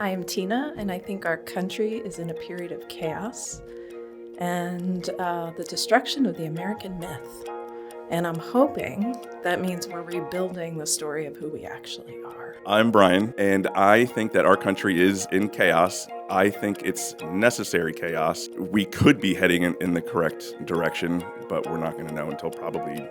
I am Tina, and I think our country is in a period of chaos and the destruction of the American myth. And I'm hoping that means we're rebuilding the story of who we actually are. I'm Brian, and I think that our country is in chaos. I think it's necessary chaos. We could be heading in the correct direction, but we're not going to know until probably,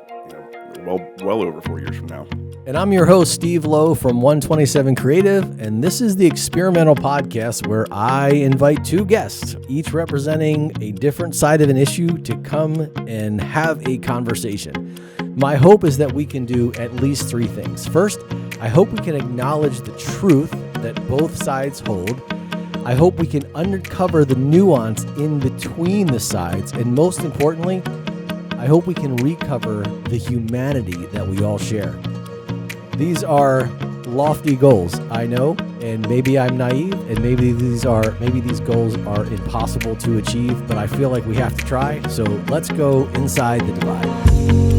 well over 4 years from now. And I'm your host, Steve Lowe from 127 Creative, and this is the experimental podcast where I invite two guests, each representing a different side of an issue, to come and have a conversation. My hope is that we can do at least three things. First, I hope we can acknowledge the truth that both sides hold. I hope we can uncover the nuance in between the sides, and most importantly, I hope we can recover the humanity that we all share. These are lofty goals, I know, and maybe I'm naive, and maybe these goals are impossible to achieve, but I feel like we have to try. So let's go inside the divide.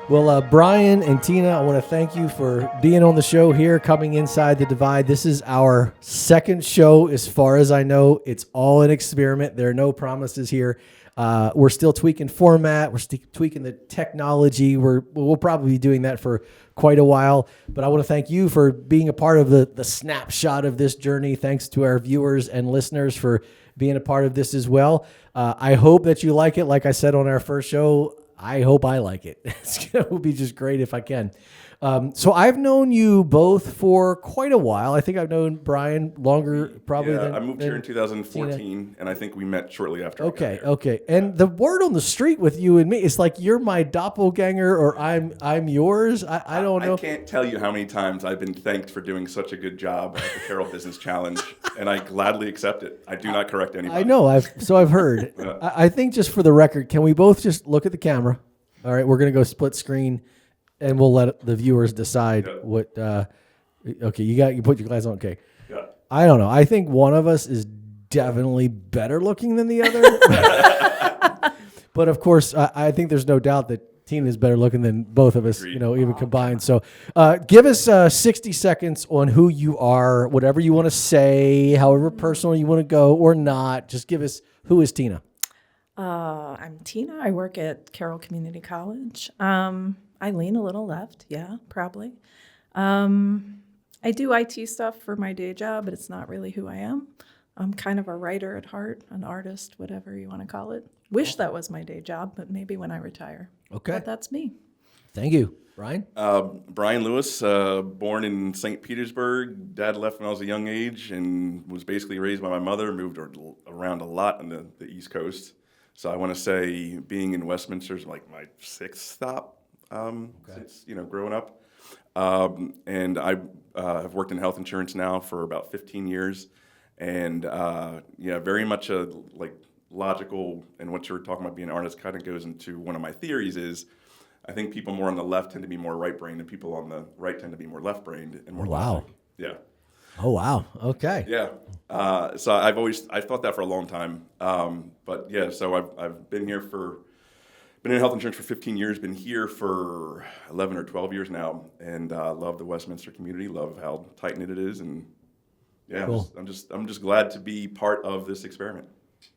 Well, Brian and Tina, I want to thank you for being on the show here, coming inside the divide. This is our second show, as far as I know. It's all an experiment. There are no promises here. We're still tweaking format. We're still tweaking the technology. We'll probably be doing that for quite a while. But I want to thank you for being a part of the snapshot of this journey. Thanks to our viewers and listeners for being a part of this as well. I hope that you like it. Like I said on our first show, I hope I like it. It would be just great if I can. So I've known you both for quite a while. I think I've known Brian longer probably than... I moved here in 2014, and I think we met shortly after. Okay. And the word on the street with you and me, it's like you're my doppelganger or I'm yours. I don't know. I can't tell you how many times I've been thanked for doing such a good job at the Carroll Business Challenge, and I gladly accept it. I do not correct anybody. I know. I've heard. I think just for the record, can we both just look at the camera? All right, we're going to go split screen. And we'll let the viewers decide what. Okay, you put your glasses on. Okay, yeah. I don't know. I think one of us is definitely better looking than the other. But of course, I think there's no doubt that Tina is better looking than both of us. Agreed. Even combined. So, give us 60 seconds on who you are, whatever you want to say, however personal you want to go or not. Just give us who is Tina. I'm Tina. I work at Carroll Community College. I lean a little left, yeah, probably. I do IT stuff for my day job, but it's not really who I am. I'm kind of a writer at heart, an artist, whatever you want to call it. Wish that was my day job, but maybe when I retire. Okay. But that's me. Thank you. Brian? Brian Lewis, born in St. Petersburg. Dad left when I was a young age and was basically raised by my mother, moved around a lot on the East Coast. So I want to say being in Westminster is like my sixth stop. Since growing up, and I have worked in health insurance now for about 15 years, and very much a logical. And what you were talking about being an artist kind of goes into one of my theories is, I think people more on the left tend to be more right-brained, and people on the right tend to be more left-brained and more. Wow. Logic. Yeah. Oh wow. Okay. Yeah. So I've thought that for a long time, but yeah. So I've been here Been in health insurance for 15 years, been here for 11 or 12 years now, and love the Westminster community, love how tight-knit it is, and yeah, cool. I'm just glad to be part of this experiment.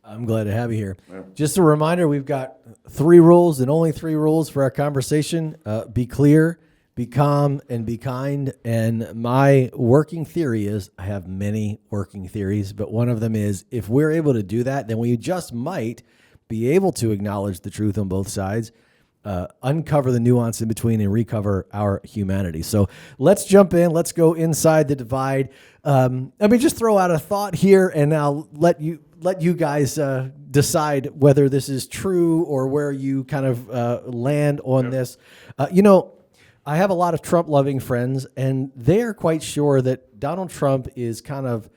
I'm glad to have you here. Yeah. Just a reminder, we've got 3 rules and only 3 rules for our conversation. Be clear, be calm, and be kind. And my working theory is, I have many working theories, but one of them is, if we're able to do that, then we just might be able to acknowledge the truth on both sides, uncover the nuance in between, and recover our humanity. So let's jump in. Let's go inside the divide. Let me just throw out a thought here, and I'll let you guys decide whether this is true or where you kind of land on this. I have a lot of Trump-loving friends, and they're quite sure that Donald Trump is kind of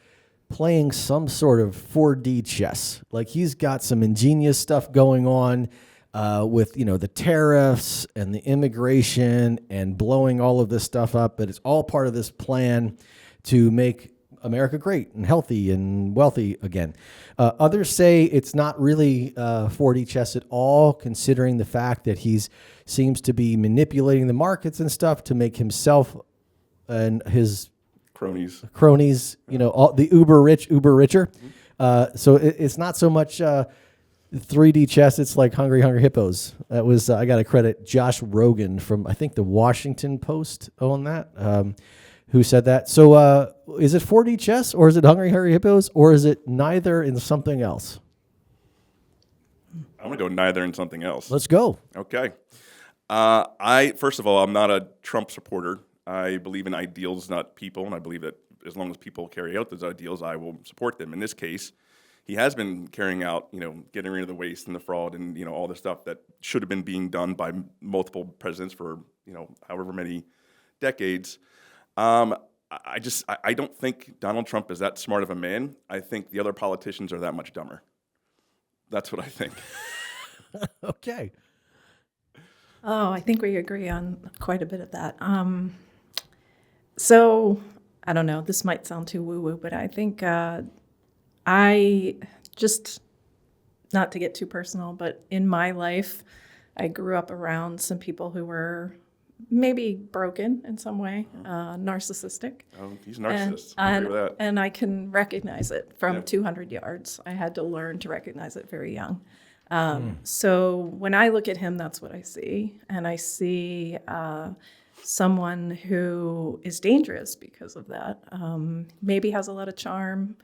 playing some sort of 4D chess. Like, he's got some ingenious stuff going on with, the tariffs and the immigration and blowing all of this stuff up. But it's all part of this plan to make America great and healthy and wealthy again. Others say it's not really 4D chess at all, considering the fact that he's seems to be manipulating the markets and stuff to make himself and his cronies, all the uber richer. So it's not so much 3D chess. It's like Hungry Hippos. That was I got to credit Josh Rogan from I think the Washington Post on that, who said that. So is it 4D chess or is it Hungry Hippos or is it neither and something else? I'm gonna go neither and something else. Let's go. Okay. First of all, I'm not a Trump supporter. I believe in ideals, not people, and I believe that as long as people carry out those ideals, I will support them. In this case, he has been carrying out, getting rid of the waste and the fraud and, all the stuff that should have been being done by multiple presidents for, however many decades. I don't think Donald Trump is that smart of a man. I think the other politicians are that much dumber. That's what I think. Okay. Oh, I think we agree on quite a bit of that. So I don't know, this might sound too woo-woo, but I think I just, not to get too personal, but in my life, I grew up around some people who were maybe broken in some way, narcissistic. Oh, he's a narcissist. I agree with that. And I can recognize it from 200 yards. I had to learn to recognize it very young. So when I look at him, that's what I see. And I see someone who is dangerous because of that. Maybe has a lot of charm,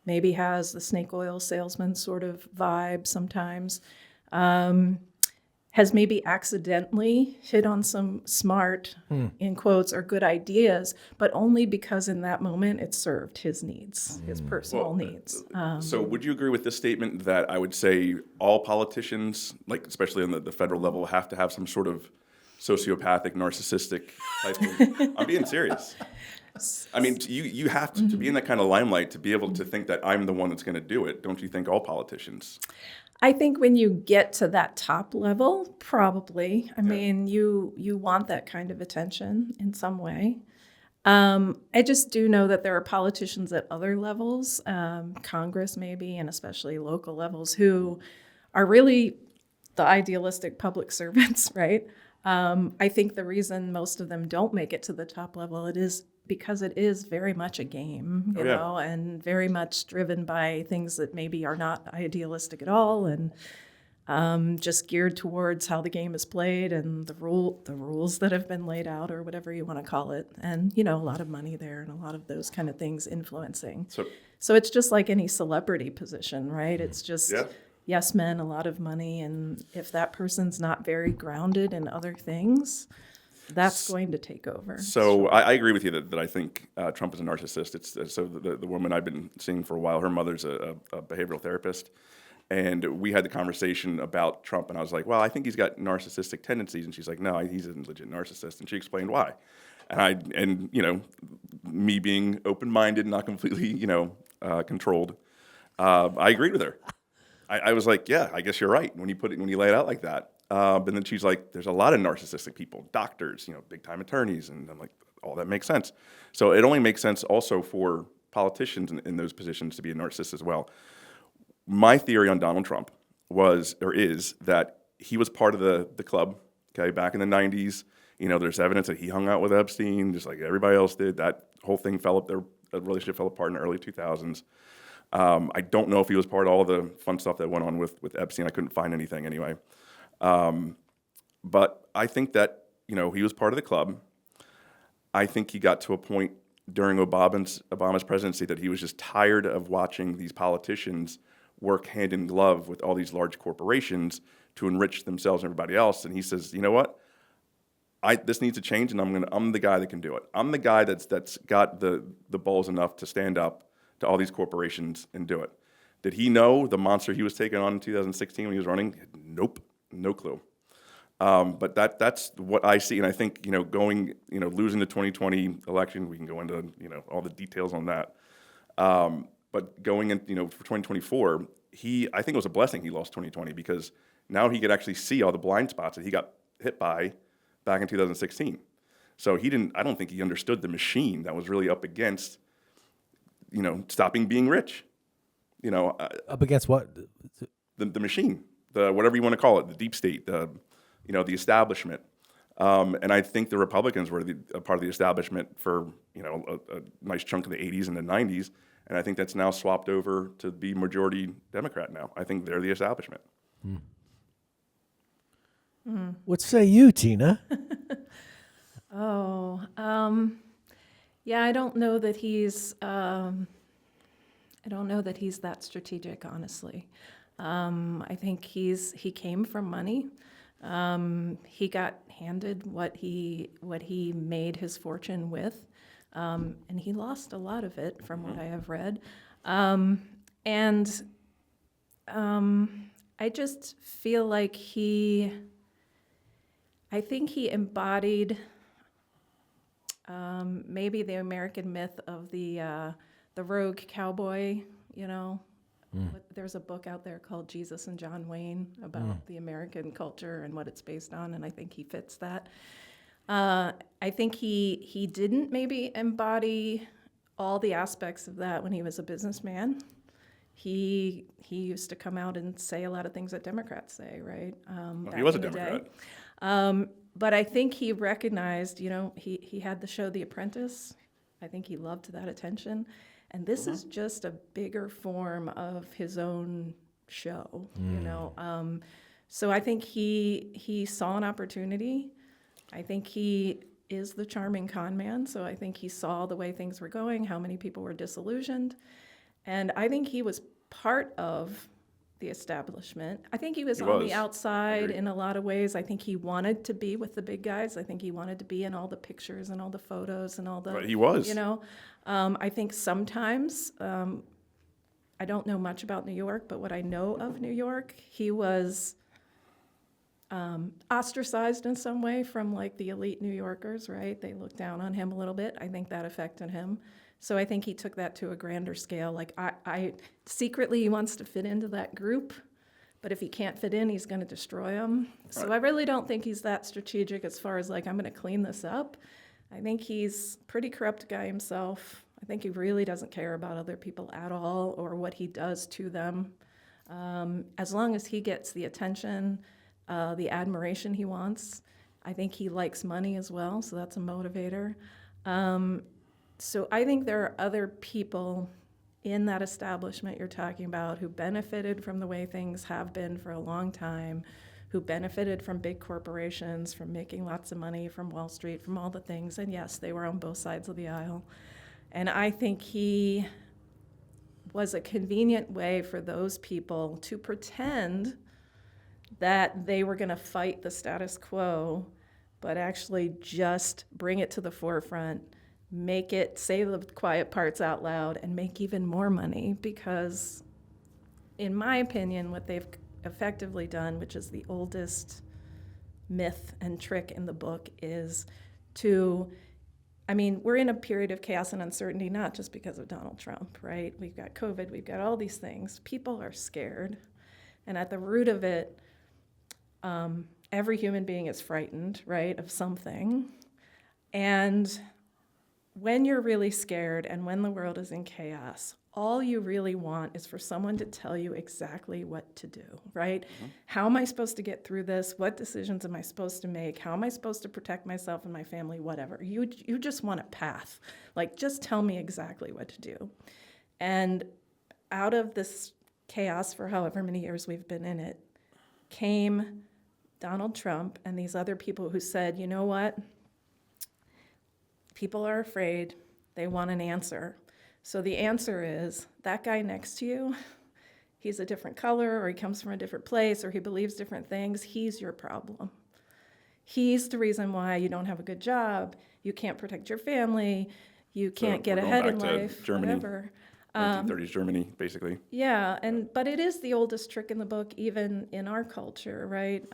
maybe has the snake oil salesman sort of vibe sometimes. Has maybe accidentally hit on some smart, in quotes, or good ideas, but only because in that moment it served his needs, his personal needs. So would you agree with this statement that I would say all politicians, like especially on the federal level, have to have some sort of sociopathic, narcissistic type of... I'm being serious. I mean, you have to be in that kind of limelight to be able to think that I'm the one that's going to do it. Don't you think all politicians? I think when you get to that top level, probably. I mean, you want that kind of attention in some way. I just do know that there are politicians at other levels, Congress maybe, and especially local levels, who are really the idealistic public servants, right? I think the reason most of them don't make it to the top level, it is because it is very much a game, you know, and very much driven by things that maybe are not idealistic at all, and just geared towards how the game is played and the rules that have been laid out, or whatever you want to call it, and a lot of money there and a lot of those kind of things influencing. So it's just like any celebrity position, right? It's just yes men, a lot of money, and if that person's not very grounded in other things, that's going to take over. So I agree with you that I think Trump is a narcissist. It's so the woman I've been seeing for a while, her mother's a behavioral therapist, and we had the conversation about Trump, and I was like, well, I think he's got narcissistic tendencies, and she's like, no, he's a legit narcissist, and she explained why. And me being open-minded, not completely controlled, I agreed with her. I was like, yeah, I guess you're right when you lay it out like that. But then she's like, there's a lot of narcissistic people, doctors, big-time attorneys. And I'm like, all that makes sense. So it only makes sense also for politicians in those positions to be a narcissist as well. My theory on Donald Trump is that he was part of the club, okay, back in the 90s. There's evidence that he hung out with Epstein, just like everybody else did. That whole thing their relationship fell apart in the early 2000s. I don't know if he was part of all the fun stuff that went on with Epstein. I couldn't find anything anyway. But I think that, he was part of the club. I think he got to a point during Obama's presidency that he was just tired of watching these politicians work hand in glove with all these large corporations to enrich themselves and everybody else. And he says, you know what? This needs to change, and I'm the guy that can do it. I'm the guy that's got the balls enough to stand up to all these corporations and do it. Did he know the monster he was taking on in 2016 when he was running? Nope, no clue. But that's what I see, and I think losing the 2020 election, we can go into all the details on that. But going in for 2024, I think it was a blessing he lost 2020 because now he could actually see all the blind spots that he got hit by back in 2016. So I don't think he understood the machine that was really up against stopping being rich. Up against what? The machine, the whatever you want to call it, the deep state, the establishment. And I think the Republicans were a part of the establishment for a nice chunk of the 80s and the 90s, and I think that's now swapped over to be majority Democrat now. I think they're the establishment. What say you, Tina? Yeah, I don't know that he's that strategic, honestly. I think he came from money. He got handed what he made his fortune with, and he lost a lot of it from what I have read. I just feel like I think he embodied maybe the American myth of the rogue cowboy, There's a book out there called Jesus and John Wayne about the American culture and what it's based on, and I think he fits that. I think he didn't maybe embody all the aspects of that when he was a businessman. He used to come out and say a lot of things that Democrats say, right? He was a Democrat. But I think he recognized, he had the show The Apprentice. I think he loved that attention. And this is just a bigger form of his own show, So I think he saw an opportunity. I think he is the charming con man. So I think he saw the way things were going, how many people were disillusioned. And I think he was part of the establishment. I think he was on the outside in a lot of ways. I think he wanted to be with the big guys. I think he wanted to be in all the pictures and all the photos and all the, But he was. I think sometimes, I don't know much about New York, but what I know of New York, he was ostracized in some way from like the elite New Yorkers, right? They looked down on him a little bit. I think that affected him. So I think he took that to a grander scale. Like I secretly he wants to fit into that group, but if he can't fit in, he's going to destroy them. So I really don't think he's that strategic as far as like, I'm going to clean this up. I think he's a pretty corrupt guy himself. I think he really doesn't care about other people at all or what he does to them. As long as he gets the attention, the admiration he wants. I think he likes money as well, so that's a motivator. So I think there are other people in that establishment you're talking about who benefited from the way things have been for a long time, who benefited from big corporations, from making lots of money, from Wall Street, from all the things. And yes, they were on both sides of the aisle. And I think he was a convenient way for those people to pretend that they were going to fight the status quo, but actually just bring it to the forefront, make it, say the quiet parts out loud, and make even more money. Because, in my opinion, what they've effectively done, which is the oldest myth and trick in the book, is we're in a period of chaos and uncertainty, not just because of Donald Trump, right? We've got COVID, we've got all these things. People are scared. And at the root of it, every human being is frightened, right, of something. And when you're really scared and when the world is in chaos, all you really want is for someone to tell you exactly what to do, right? Mm-hmm. How am I supposed to get through this? What decisions am I supposed to make? How am I supposed to protect myself and my family? Whatever. You just want a path. Like, just tell me exactly what to do. And out of this chaos for however many years we've been in it came Donald Trump and these other people who said, you know what? People are afraid. They want an answer. So the answer is, that guy next to you, he's a different color, or he comes from a different place, or he believes different things. He's your problem. He's the reason why you don't have a good job, you can't protect your family, you can't get ahead in life, Germany, whatever. 1930s Germany, basically. Yeah, but it is the oldest trick in the book, even in our culture, right?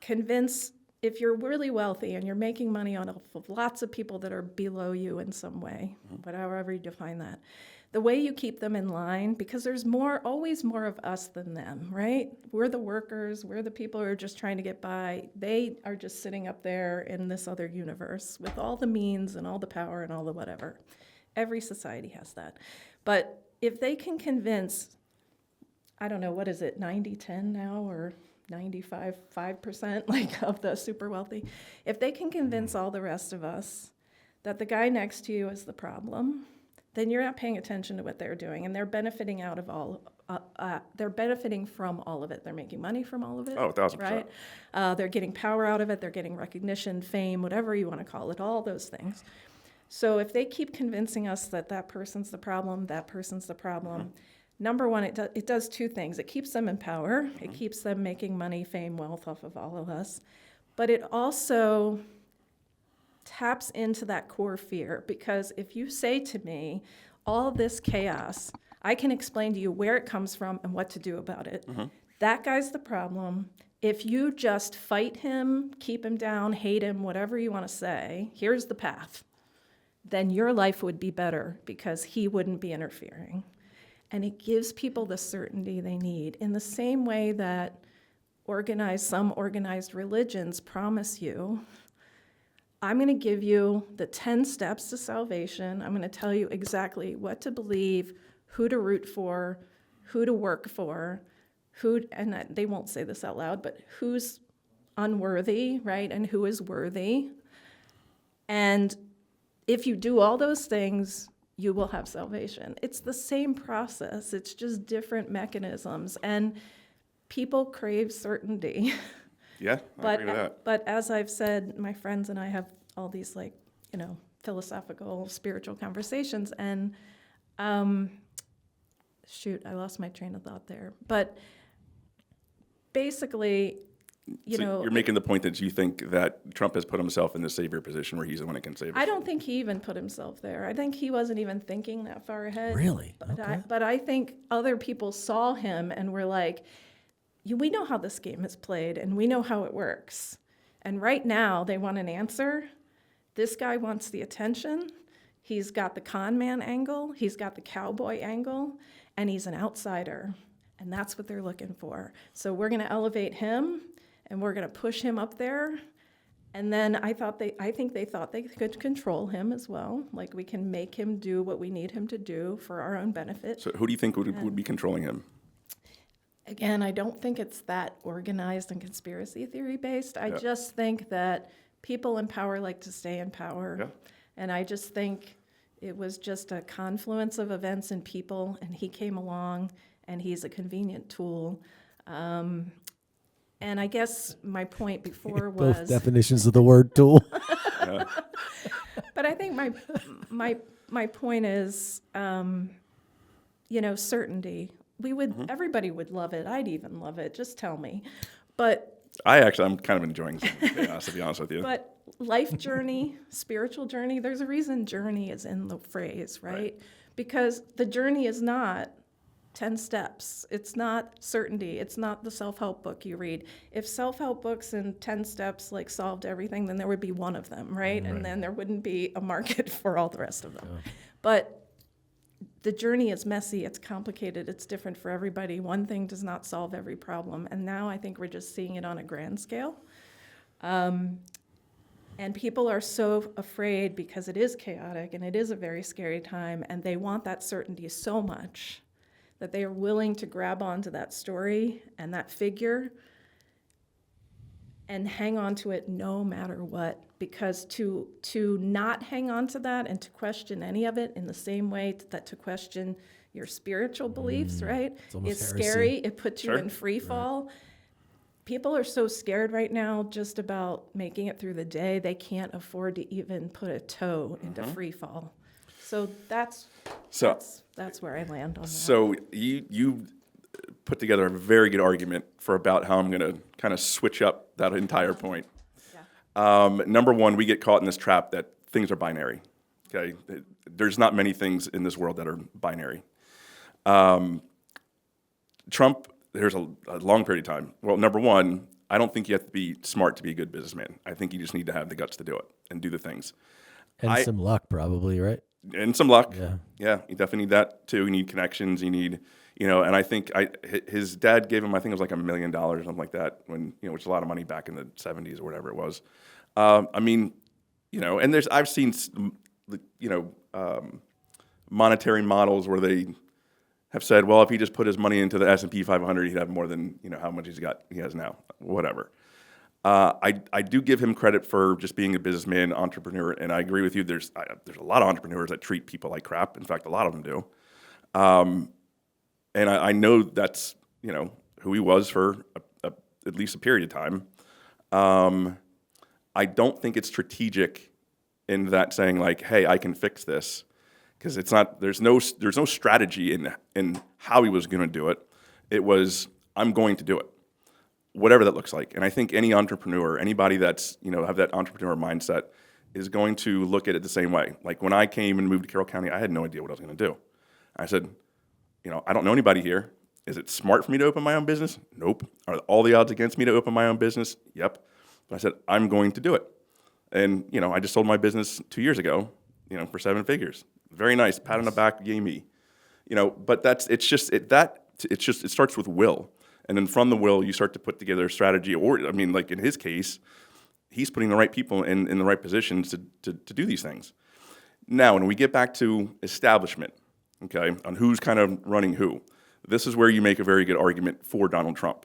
Convince, if you're really wealthy and you're making money on of lots of people that are below you in some way, but however you define that, the way you keep them in line, because there's always more of us than them, right? We're the workers, we're the people who are just trying to get by. They are just sitting up there in this other universe with all the means and all the power and all the whatever. Every society has that. But if they can convince, I don't know, what is it, 90-10 now, or 95-5%, like, of the super wealthy? If they can convince all the rest of us that the guy next to you is the problem, then you're not paying attention to what they're doing, and they're benefiting out of they're benefiting from all of it. They're making money from all of it. Oh, 1,000%. Right? They're getting power out of it. They're getting recognition, fame, whatever you want to call it, all those things. So if they keep convincing us that that person's the problem, that person's the problem, number one, it does two things. It keeps them in power. It keeps them making money, fame, wealth off of all of us. But it also taps into that core fear, because if you say to me, all this chaos, I can explain to you where it comes from and what to do about it. That guy's the problem. If you just fight him, keep him down, hate him, whatever you want to say, here's the path, then your life would be better because he wouldn't be interfering. And it gives people the certainty they need, in the same way that some organized religions promise you, I'm going to give you the 10 steps to salvation. I'm going to tell you exactly what to believe, who to root for, who to work for, and they won't say this out loud, but who's unworthy, right, and who is worthy. And if you do all those things, you will have salvation. It's the same process. It's just different mechanisms. And people crave certainty. Yeah, I agree with that. But as I've said, my friends and I have all these, like, philosophical, spiritual conversations. And shoot, I lost my train of thought there. But basically, So you're making the point that you think that Trump has put himself in the savior position where he's the one that can save us. I don't think he even put himself there. I think he wasn't even thinking that far ahead. Really? But, Okay. but I think other people saw him and were like, we know how this game is played and we know how it works. And right now they want an answer. This guy wants the attention. He's got the con man angle. He's got the cowboy angle. And he's an outsider. And that's what they're looking for. So we're going to elevate him. And we're going to push him up there. And then I think they thought they could control him as well. Like, we can make him do what we need him to do for our own benefit. So who do you think would be controlling him? Again, I don't think it's that organized and conspiracy theory based. I just think that people in power like to stay in power. Yeah. And I just think it was just a confluence of events and people, and he came along, and he's a convenient tool. And I guess my point before was... Both definitions of the word tool. But I think my point is, certainty. Everybody would love it. I'd even love it. Just tell me. But I'm kind of enjoying chaos, to be honest with you. But life journey, spiritual journey, there's a reason journey is in the phrase, right? Because the journey is not 10 steps. It's not certainty. It's not the self-help book you read. If self-help books and 10 steps solved everything, then there would be one of them, right? And then there wouldn't be a market for all the rest of them. Oh. But the journey is messy. It's complicated. It's different for everybody. One thing does not solve every problem. And now I think we're just seeing it on a grand scale. And people are so afraid because it is chaotic and it is a very scary time, and they want that certainty so much that they are willing to grab onto that story and that figure and hang on to it no matter what. Because to not hang on to that and to question any of it in the same way that to question your spiritual beliefs, right, is scary. It puts you in free fall. Right. People are so scared right now just about making it through the day, they can't afford to even put a toe into free fall. So that's where I land on that. So you put together a very good argument for about how I'm going to kind of switch up that entire point. Yeah. Number one, we get caught in this trap that things are binary. Okay, there's not many things in this world that are binary. Trump, there's a long period of time. Well, number one, I don't think you have to be smart to be a good businessman. I think you just need to have the guts to do it and do the things. And some luck, probably, right? And some luck. Yeah, you definitely need that too. You need connections. You need, and I think his dad gave him, I think it was like $1 million or something like that, when, which is a lot of money back in the 70s or whatever it was. And I've seen, monetary models where they have said, well, if he just put his money into the S&P 500, he'd have more than how much he has now, whatever. I do give him credit for just being a businessman, entrepreneur, and I agree with you. There's a lot of entrepreneurs that treat people like crap. In fact, a lot of them do. And I know that's who he was for at least a period of time. I don't think it's strategic in that saying like, hey, I can fix this, because it's not. There's no strategy in how he was going to do it. It was, I'm going to do it, whatever that looks like. And I think any entrepreneur, anybody that's have that entrepreneur mindset, is going to look at it the same way. Like when I came and moved to Carroll County, I had no idea what I was going to do. I said, I don't know anybody here. Is it smart for me to open my own business? Nope. Are all the odds against me to open my own business? Yep. But I said, I'm going to do it. And, I just sold my business 2 years ago, for 7 figures. Very nice. Pat on the back, yay me. But it starts with will. And then from the will, you start to put together a strategy. Or, like in his case, he's putting the right people in the right positions to do these things. Now, when we get back to establishment, okay, on who's kind of running who, this is where you make a very good argument for Donald Trump.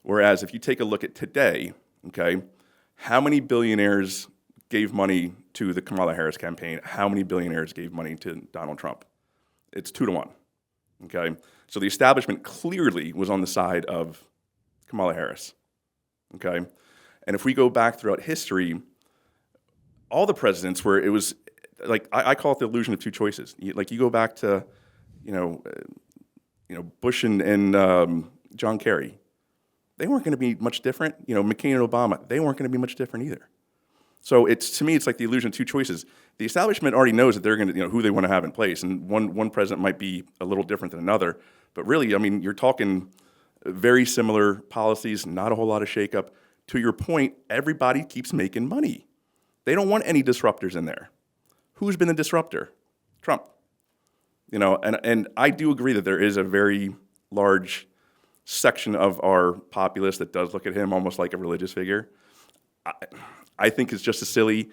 Whereas if you take a look at today, okay, how many billionaires gave money to the Kamala Harris campaign? How many billionaires gave money to Donald Trump? It's 2-1, okay? So the establishment clearly was on the side of Kamala Harris, okay? And if we go back throughout history, all the presidents where it was, like, I call it the illusion of two choices. You go back to, Bush and John Kerry. They weren't going to be much different. McCain and Obama, they weren't going to be much different either. So to me, it's like the illusion of two choices. The establishment already knows that they're going to, who they want to have in place, and one president might be a little different than another. But really, you're talking very similar policies, not a whole lot of shakeup. To your point, everybody keeps making money. They don't want any disruptors in there. Who's been the disruptor? Trump. And I do agree that there is a very large section of our populace that does look at him almost like a religious figure. I think it's just as silly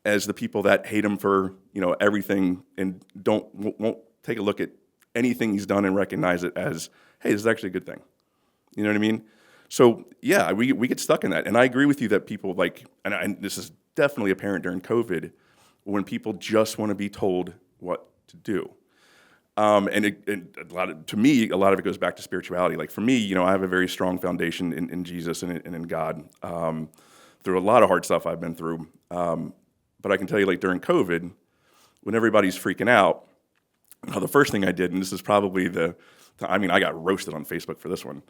as the people that hate him for everything and won't take a look at anything he's done and recognize it as, hey, this is actually a good thing. You know what I mean? So yeah, we get stuck in that, and I agree with you that people and this is definitely apparent during COVID, when people just want to be told what to do. And to me, a lot of it goes back to spirituality. Like for me, I have a very strong foundation in Jesus and in God. Through a lot of hard stuff I've been through. But I can tell you, like during COVID, when everybody's freaking out, the first thing I did, and this is probably I got roasted on Facebook for this one,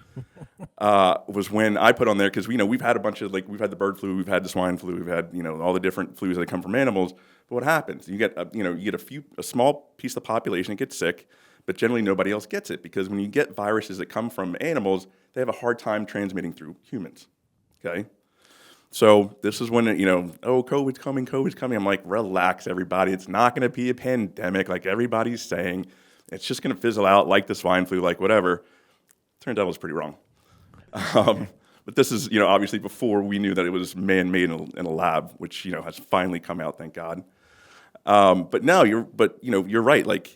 was when I put on there, because we've had a bunch of, we've had the bird flu, we've had the swine flu, we've had all the different flus that come from animals. But what happens? You get a small piece of the population that gets sick, but generally nobody else gets it, because when you get viruses that come from animals, they have a hard time transmitting through humans. Okay. So this is when, COVID's coming. I'm like, relax, everybody. It's not going to be a pandemic like everybody's saying. It's just going to fizzle out like the swine flu, like whatever. Turned out I was pretty wrong. But this is, obviously before we knew that it was man-made in a lab, which, has finally come out, thank God. But now you're right.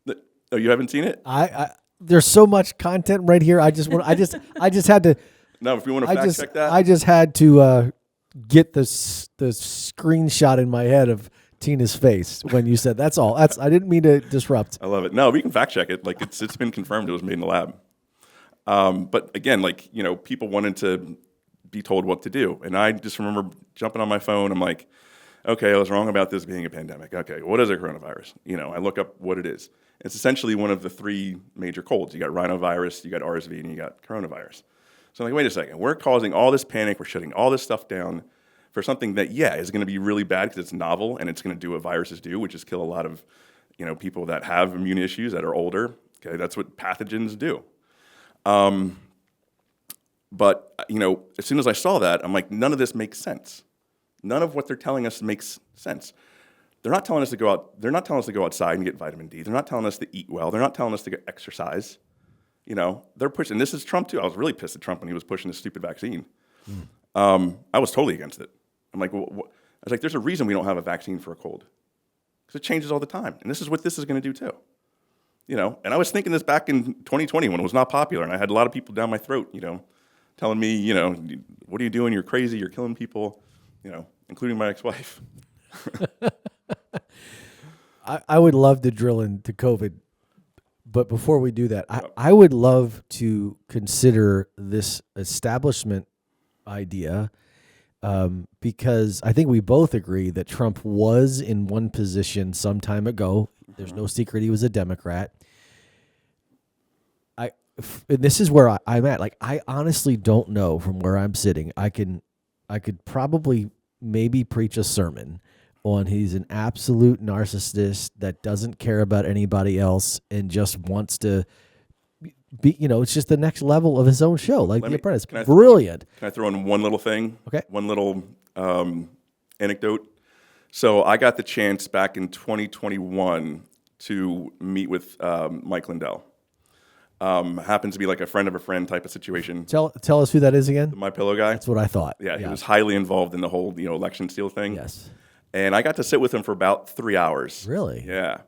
You haven't seen it? There's so much content right here. I just had to. No, if you want to fact check that. I just had to get the screenshot in my head of Tina's face when you said that's all. I didn't mean to disrupt. I love it. No, we can fact check it. It's been confirmed it was made in the lab. But again, people wanted to be told what to do. And I just remember jumping on my phone. I'm like, okay, I was wrong about this being a pandemic. Okay, what is a coronavirus? I look up what it is. It's essentially one of the 3 major colds. You got rhinovirus, you got RSV, and you got coronavirus. So I'm like, wait a second, we're causing all this panic, we're shutting all this stuff down for something that, is going to be really bad because it's novel and it's going to do what viruses do, which is kill a lot of, people that have immune issues that are older. Okay, that's what pathogens do. But as soon as I saw that, I'm like, none of this makes sense. None of what they're telling us makes sense. They're not telling us to go out. They're not telling us to go outside and get vitamin D. They're not telling us to eat well. They're not telling us to get exercise. They're pushing. This is Trump too. I was really pissed at Trump when he was pushing this stupid vaccine. I was totally against it. I'm like, I was like, there's a reason we don't have a vaccine for a cold, because it changes all the time. And this is what this is going to do too. You know, and I was thinking this back in 2020 when it was not popular, and I had a lot of people down my throat, you know, telling me, you know, what are you doing? You're crazy. You're killing people, you know, including my ex-wife. I would love to drill into COVID, but before we do that, I would love to consider this establishment idea because I think we both agree that Trump was in one position some time ago. There's no secret he was a Democrat. And this is where I'm at. Like, I honestly don't know from where I'm sitting. I could probably maybe preach a sermon on he's an absolute narcissist that doesn't care about anybody else and just wants to be, you know, it's just the next level of his own show, like The Apprentice. Brilliant. Can I throw in one little thing? Okay. One little anecdote. So I got the chance back in 2021 to meet with Mike Lindell. Happens to be like a friend of a friend type of situation. Tell us who that is again. The My Pillow guy. That's what I thought. Yeah, he was highly involved in the whole, you know, election steal thing. Yes. And I got to sit with him for about 3 hours. Really? Yeah.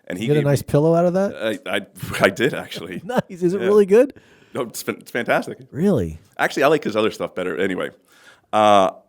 And he You get a nice pillow out of that? I did actually. Nice. Is it really good? No, it's fantastic. Really? Actually, I like his other stuff better. Anyway, but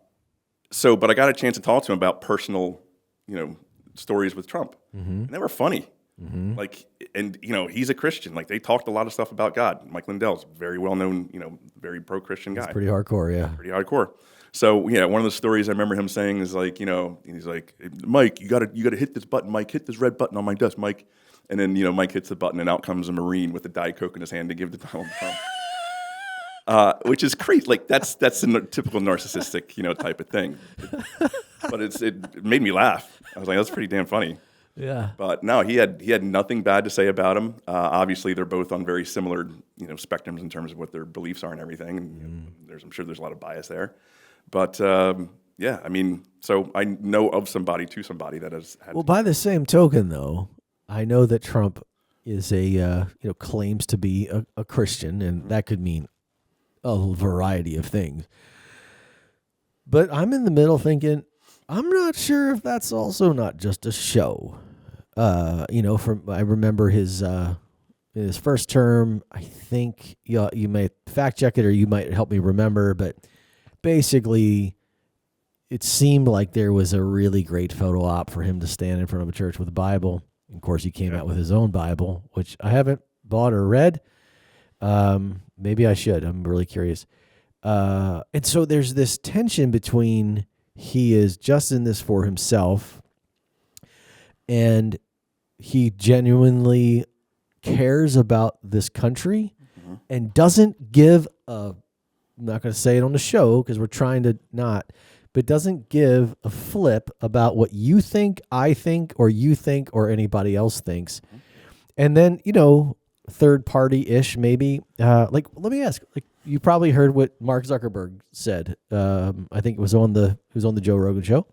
I got a chance to talk to him about personal, you know, stories with Trump, and they were funny. Like, and you know, he's a Christian. Like, they talked a lot of stuff about God. Mike Lindell's a very well known, you know, very pro Christian guy. It's pretty hardcore, yeah. Pretty hardcore. So yeah, one of the stories I remember him saying is like, you know, he's like, Mike, you gotta hit this button, Mike, hit this red button on my desk, Mike. And then, you know, Mike hits the button, and out comes a Marine with a Diet Coke in his hand to give to Donald Trump, which is crazy. Like, that's a typical narcissistic, you know, type of thing. But it made me laugh. I was like, that's pretty damn funny. Yeah. But no, he had nothing bad to say about him. Obviously, they're both on very similar, you know, spectrums in terms of what their beliefs are and everything. And you know, I'm sure there's a lot of bias there. But yeah, I mean, so I know of somebody that has had. Well, by the same token, though, I know that Trump is claims to be a Christian, and that could mean a variety of things. But I'm in the middle thinking, I'm not sure if that's also not just a show. I remember his first term. I think you might fact check it, or you might help me remember, but basically, it seemed like there was a really great photo op for him to stand in front of a church with a Bible. Of course, he came out with his own Bible, which I haven't bought or read. Maybe I should. I'm really curious. And so there's this tension between he is just in this for himself, and he genuinely cares about this country and doesn't give a, I'm not going to say it on the show because we're trying to not, but doesn't give a flip about what you think, I think, or you think, or anybody else thinks. And then, you know, third party-ish maybe. Let me ask, like, you probably heard what Mark Zuckerberg said. I think it was on the Joe Rogan show.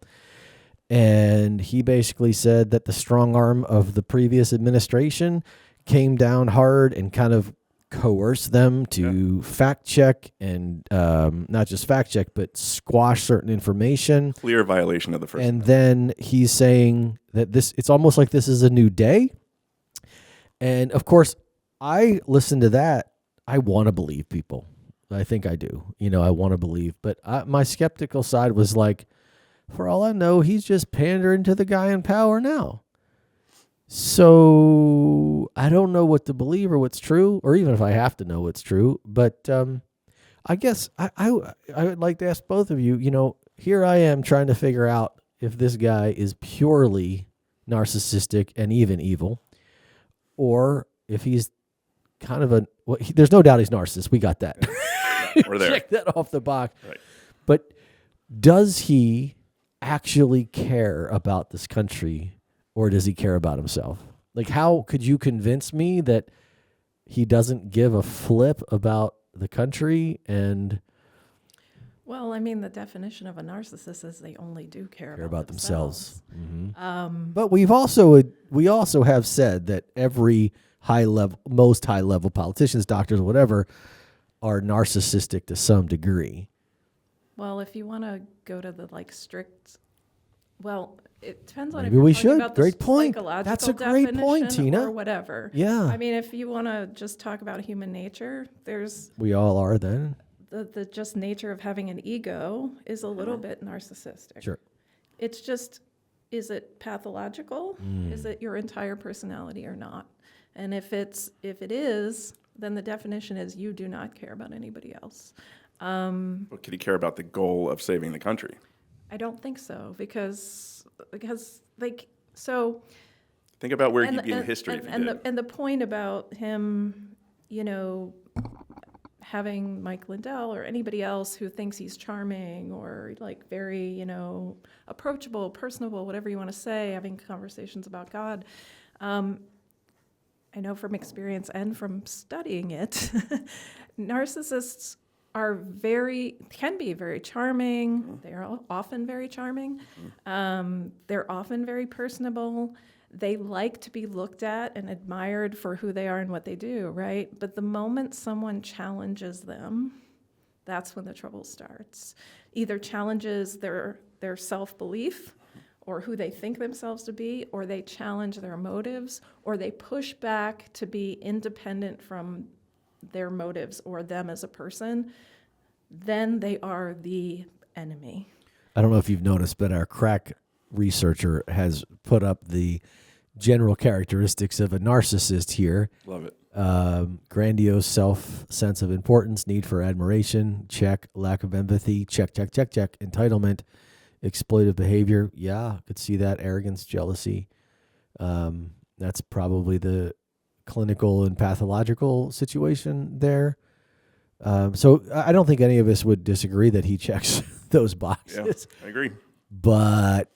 And he basically said that the strong arm of the previous administration came down hard and kind of coerced them to fact check and not just fact check, but squash certain information. Clear violation of the First Amendment. Then he's saying that it's almost like this is a new day. And of course, I listen to that. I want to believe people. I think I do. You know, I want to believe. But my skeptical side was like, for all I know, he's just pandering to the guy in power now. So I don't know what to believe or what's true, or even if I have to know what's true. But I guess I would like to ask both of you, you know, here I am trying to figure out if this guy is purely narcissistic and even evil, or if he's kind of there's no doubt he's narcissist. We got that. We're there. Check that off the box. Right. But does he actually care about this country, or does he care about himself? Like, how could you convince me that he doesn't give a flip about the country? And well, I mean, the definition of a narcissist is they only do care about themselves. Mm-hmm. But we also have said that every most high level politicians, doctors, whatever, are narcissistic to some degree. Well, if you want to go to the strict Well, it depends on Maybe if you're we talking should. about the Great point. psychological That's a great point, definition Tina. or whatever. Yeah. I mean, if you want to just talk about human nature, there's We all are then. the just nature of having an ego is a little bit narcissistic. Sure. It's just, is it pathological? Is it your entire personality or not? And if it is, then the definition is you do not care about anybody else. But could he care about the goal of saving the country? I don't think so because like so. Think about where And he'd be in and- history and, if he and did. the point about him, having Mike Lindell or anybody else who thinks he's charming or like very, approachable, personable, whatever you want to say, having conversations about God. I know from experience and from studying it, narcissists can be very charming. They are often very charming. They're often very personable. They like to be looked at and admired for who they are and what they do, right? But the moment someone challenges them, that's when the trouble starts. Either challenges their self-belief or who they think themselves to be, or they challenge their motives, or they push back to be independent from their motives or them as a person, then they are the enemy. I don't know if you've noticed, but our crack researcher has put up the general characteristics of a narcissist here. Love it. Grandiose sense of importance, need for admiration, check. Lack of empathy, check. Entitlement, exploitive behavior, yeah, could see that. Arrogance, jealousy. That's probably the clinical and pathological situation there. So I don't think any of us would disagree that he checks those boxes. Yeah, I agree. But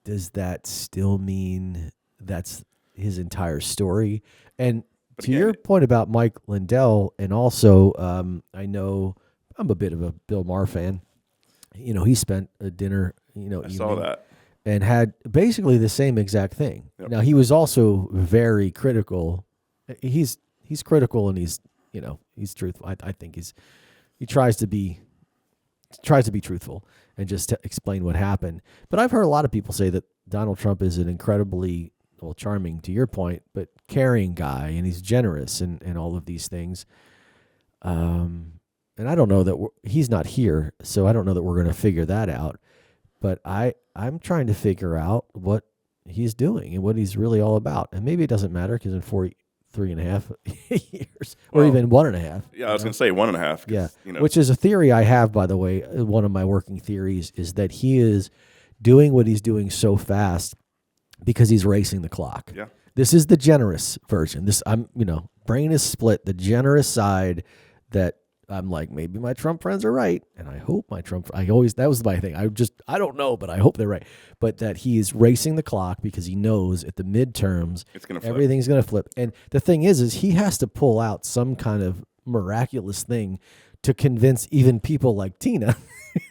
does that still mean that's his entire story? And But to again, your point about Mike Lindell, and also I know I'm a bit of a Bill Maher fan. He spent a dinner, I saw that. and had basically the same exact thing. Yep. Now he was also very critical. He's critical and he's truthful. I think he tries to be truthful and just to explain what happened. But I've heard a lot of people say that Donald Trump is an incredibly, charming to your point, but caring guy, and he's generous and all of these things. And I don't know that he's not here, so I don't know that we're going to figure that out. But I'm trying to figure out what he's doing and what he's really all about. And maybe it doesn't matter because in 3.5 years, or even 1.5. Yeah, I was going to say 1.5. Yeah, 'Cause, which is a theory I have, by the way. One of my working theories is that he is doing what he's doing so fast because he's racing the clock. Yeah. This is the generous version. Brain is split. The generous side that I'm like, maybe my Trump friends are right, and I hope that was my thing. I don't know, but I hope they're right. But that he is racing the clock because he knows at the midterms It's gonna flip. everything's going to flip. And the thing is he has to pull out some kind of miraculous thing to convince even people like Tina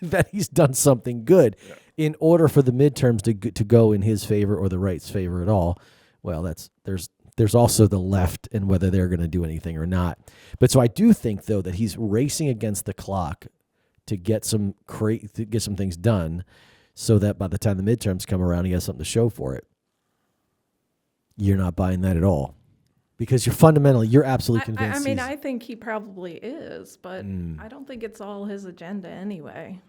that he's done something good in order for the midterms to go in his favor or the right's favor at all. Well, there's also the left and whether they're going to do anything or not. But so I do think, though, that he's racing against the clock to get some things done so that by the time the midterms come around, he has something to show for it. You're not buying that at all because you're absolutely convinced. I think he probably is, but I don't think it's all his agenda anyway.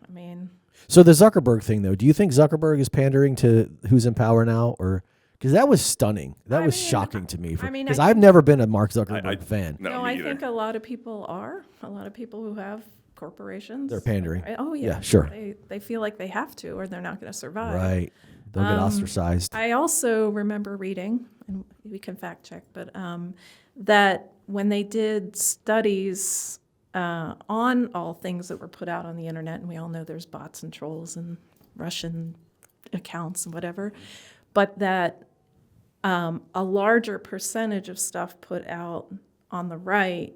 So the Zuckerberg thing, though, do you think Zuckerberg is pandering to who's in power now, or because that was stunning? That was shocking to me. Because I've never been a Mark Zuckerberg fan. No, I me either. think a lot of people are. A lot of people who have corporations. They're pandering. Oh, yeah. Yeah, sure. They feel like they have to or they're not going to survive. Right. They'll get ostracized. I also remember reading, and we can fact check, but that when they did studies on all things that were put out on the internet, and we all know there's bots and trolls and Russian accounts and whatever, but that a larger percentage of stuff put out on the right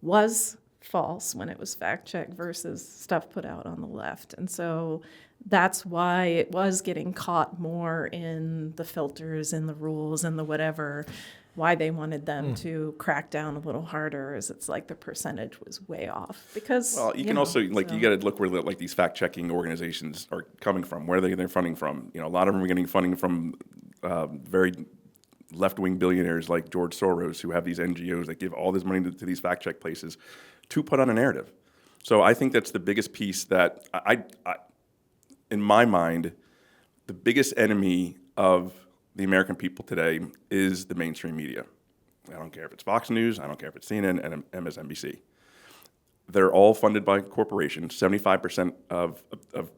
was false when it was fact-checked versus stuff put out on the left. And so that's why it was getting caught more in the filters and the rules and the whatever. why they wanted them to crack down a little harder is it's like the percentage was way off because Well, you can also you got to look where like these fact checking organizations are coming from, where they're funding from. A lot of them are getting funding from very left wing billionaires like George Soros, who have these NGOs that give all this money to these fact check places to put on a narrative. So I think that's the biggest piece that I in my mind, the biggest enemy of the American people today is the mainstream media. I don't care if it's Fox News, I don't care if it's CNN and MSNBC. They're all funded by corporations. 75% of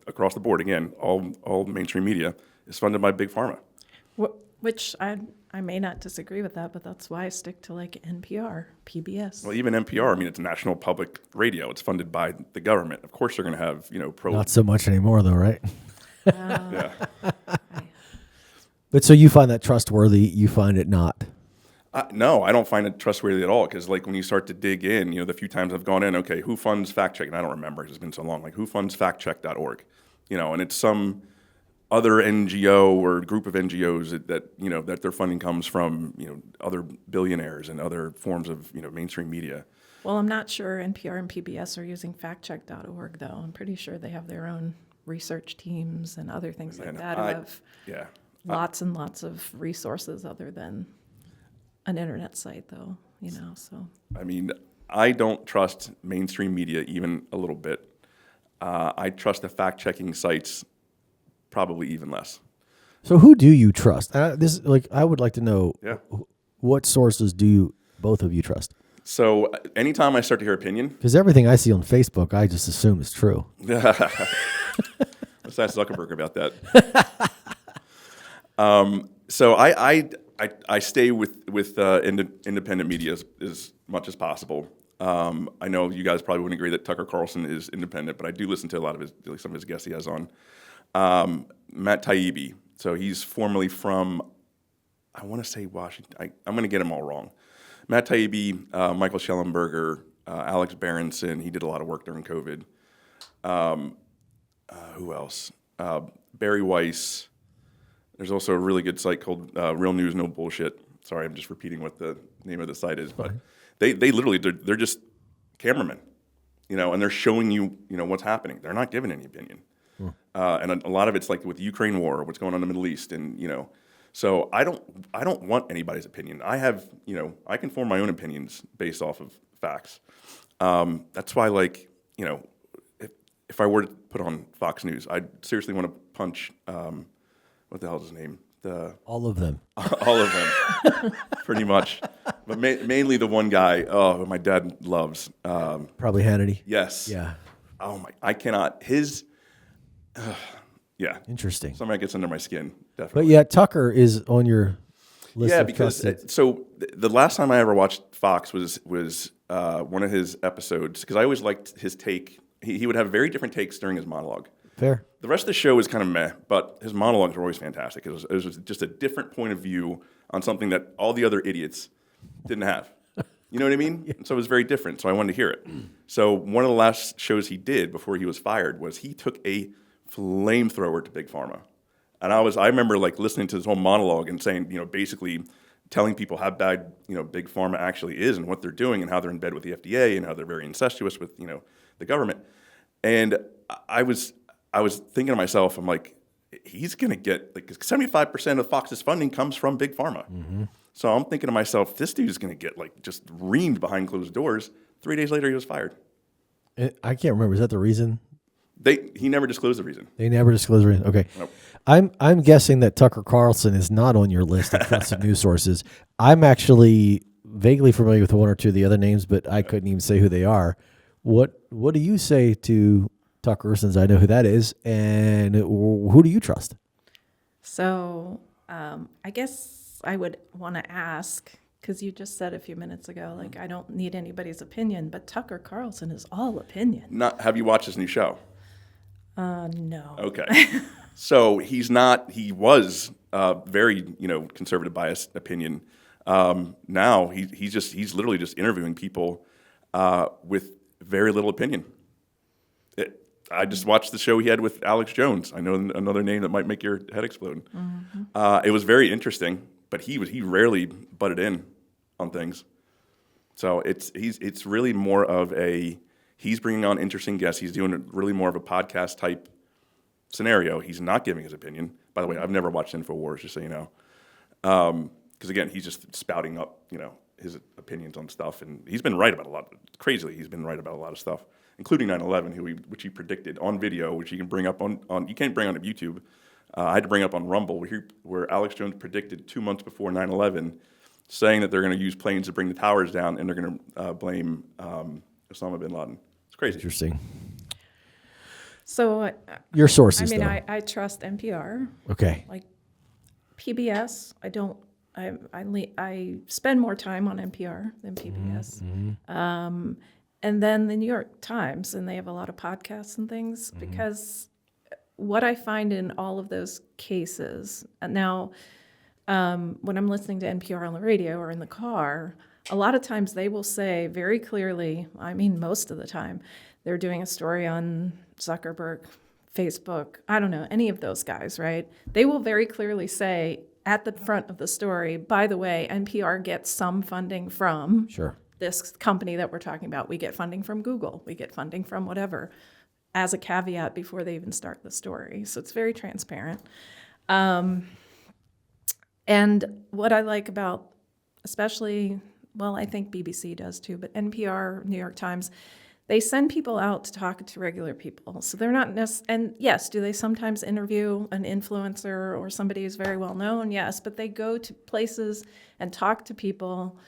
across the board, again, all mainstream media is funded by big pharma. Which I may not disagree with that, but that's why I stick to like NPR, PBS. Well, even NPR, I mean, it's national public radio. It's funded by the government. Of course, they're going to have Not so much anymore, though, right? Yeah. But so you find that trustworthy? You find it not? No, I don't find it trustworthy at all because, like, when you start to dig in, the few times I've gone in, okay, who funds fact check? And I don't remember; it's been so long. Like, who funds factcheck.org? And it's some other NGO or group of NGOs that their funding comes from, other billionaires and other forms of mainstream media. Well, I'm not sure NPR and PBS are using factcheck.org though. I'm pretty sure they have their own research teams and other things like that. Lots and lots of resources other than an internet site, though, so. I mean, I don't trust mainstream media even a little bit. I trust the fact-checking sites probably even less. So who do you trust? I would like to know, Yeah. what sources do both of you trust? So anytime I start to hear opinion. Because everything I see on Facebook, I just assume is true. Let's ask Zuckerberg about that. So I stay with independent media as much as possible. I know you guys probably wouldn't agree that Tucker Carlson is independent, but I do listen to a lot of some of his guests he has on. Matt Taibbi, so he's formerly from, I want to say Washington. I'm going to get him all wrong. Matt Taibbi, Michael Schellenberger, Alex Berenson. He did a lot of work during COVID. Who else? Barry Weiss. There's also a really good site called Real News No Bullshit. Sorry, I'm just repeating what the name of the site is, but they literally they're just cameramen, and they're showing you what's happening. They're not giving any opinion, and a lot of it's like with the Ukraine war, what's going on in the Middle East, and so I don't want anybody's opinion. I have I can form my own opinions based off of facts. That's why if I were to put on Fox News, I'd seriously want to punch. What the hell is his name? All of them. All of them, pretty much. But mainly the one guy. Oh, my dad loves. Probably Hannity. Yes. Yeah. Oh my! I cannot. His. Yeah. Interesting. Somebody gets under my skin. But Definitely. yeah, Tucker is on your list. Yeah, of because trusted. so the last time I ever watched Fox was one of his episodes because I always liked his take. He would have very different takes during his monologue. Fair. The rest of the show is kind of meh, but his monologues are always fantastic. It was just a different point of view on something that all the other idiots didn't have. You know what I mean? Yeah. So it was very different, so I wanted to hear it. So one of the last shows he did before he was fired was he took a flamethrower to Big Pharma. And I remember listening to his whole monologue and saying, basically telling people how bad, Big Pharma actually is and what they're doing and how they're in bed with the FDA and how they're very incestuous with, the government. And I was thinking to myself, I'm like, he's going to get 75% of Fox's funding comes from Big Pharma. Mm-hmm. So I'm thinking to myself, this dude's going to get just reamed behind closed doors. 3 days later, he was fired. I can't remember. Is that the reason? He never disclosed the reason. They never disclosed the reason. Okay. Nope. I'm guessing that Tucker Carlson is not on your list of trusted news sources. I'm actually vaguely familiar with one or two of the other names, but I couldn't even say who they are. What do you say to Tucker, since I know who that is, and who do you trust? So I guess I would want to ask, because you just said a few minutes ago, I don't need anybody's opinion, but Tucker Carlson is all opinion. Have you watched his new show? No. Okay. So he was very, conservative biased opinion. Now he's literally just interviewing people with very little opinion. I just watched the show he had with Alex Jones. I know another name that might make your head explode. Mm-hmm. It was very interesting, but he rarely butted in on things. So it's really more of he's bringing on interesting guests. He's doing really more of a podcast type scenario. He's not giving his opinion. By the way, I've never watched InfoWars, just so you know. Because again, he's just spouting up, his opinions on stuff, and he's been right about a lot. Crazily, he's been right about a lot of stuff, including 9/11, which he predicted on video, which you can bring up on you can't bring on YouTube. I had to bring up on Rumble, where Alex Jones predicted 2 months before 9/11, saying that they're going to use planes to bring the towers down, and they're going to blame Osama bin Laden. It's crazy. Interesting. So Your sources, though. I trust NPR. Okay. Like PBS, I don't. I spend more time on NPR than PBS. And then the New York Times, and they have a lot of podcasts and things, because what I find in all of those cases now, when I'm listening to NPR on the radio or in the car, a lot of times they will say very clearly, I mean, most of the time, they're doing a story on Zuckerberg, Facebook, I don't know, any of those guys, right? They will very clearly say at the front of the story, by the way, NPR gets some funding from this company that we're talking about. We get funding from Google. We get funding from whatever, as a caveat before they even start the story. So it's very transparent. And what I like about, especially, well, I think BBC does too, but NPR, New York Times, they send people out to talk to regular people. So they're not and yes, do they sometimes interview an influencer or somebody who's very well known? Yes, but they go to places and talk to people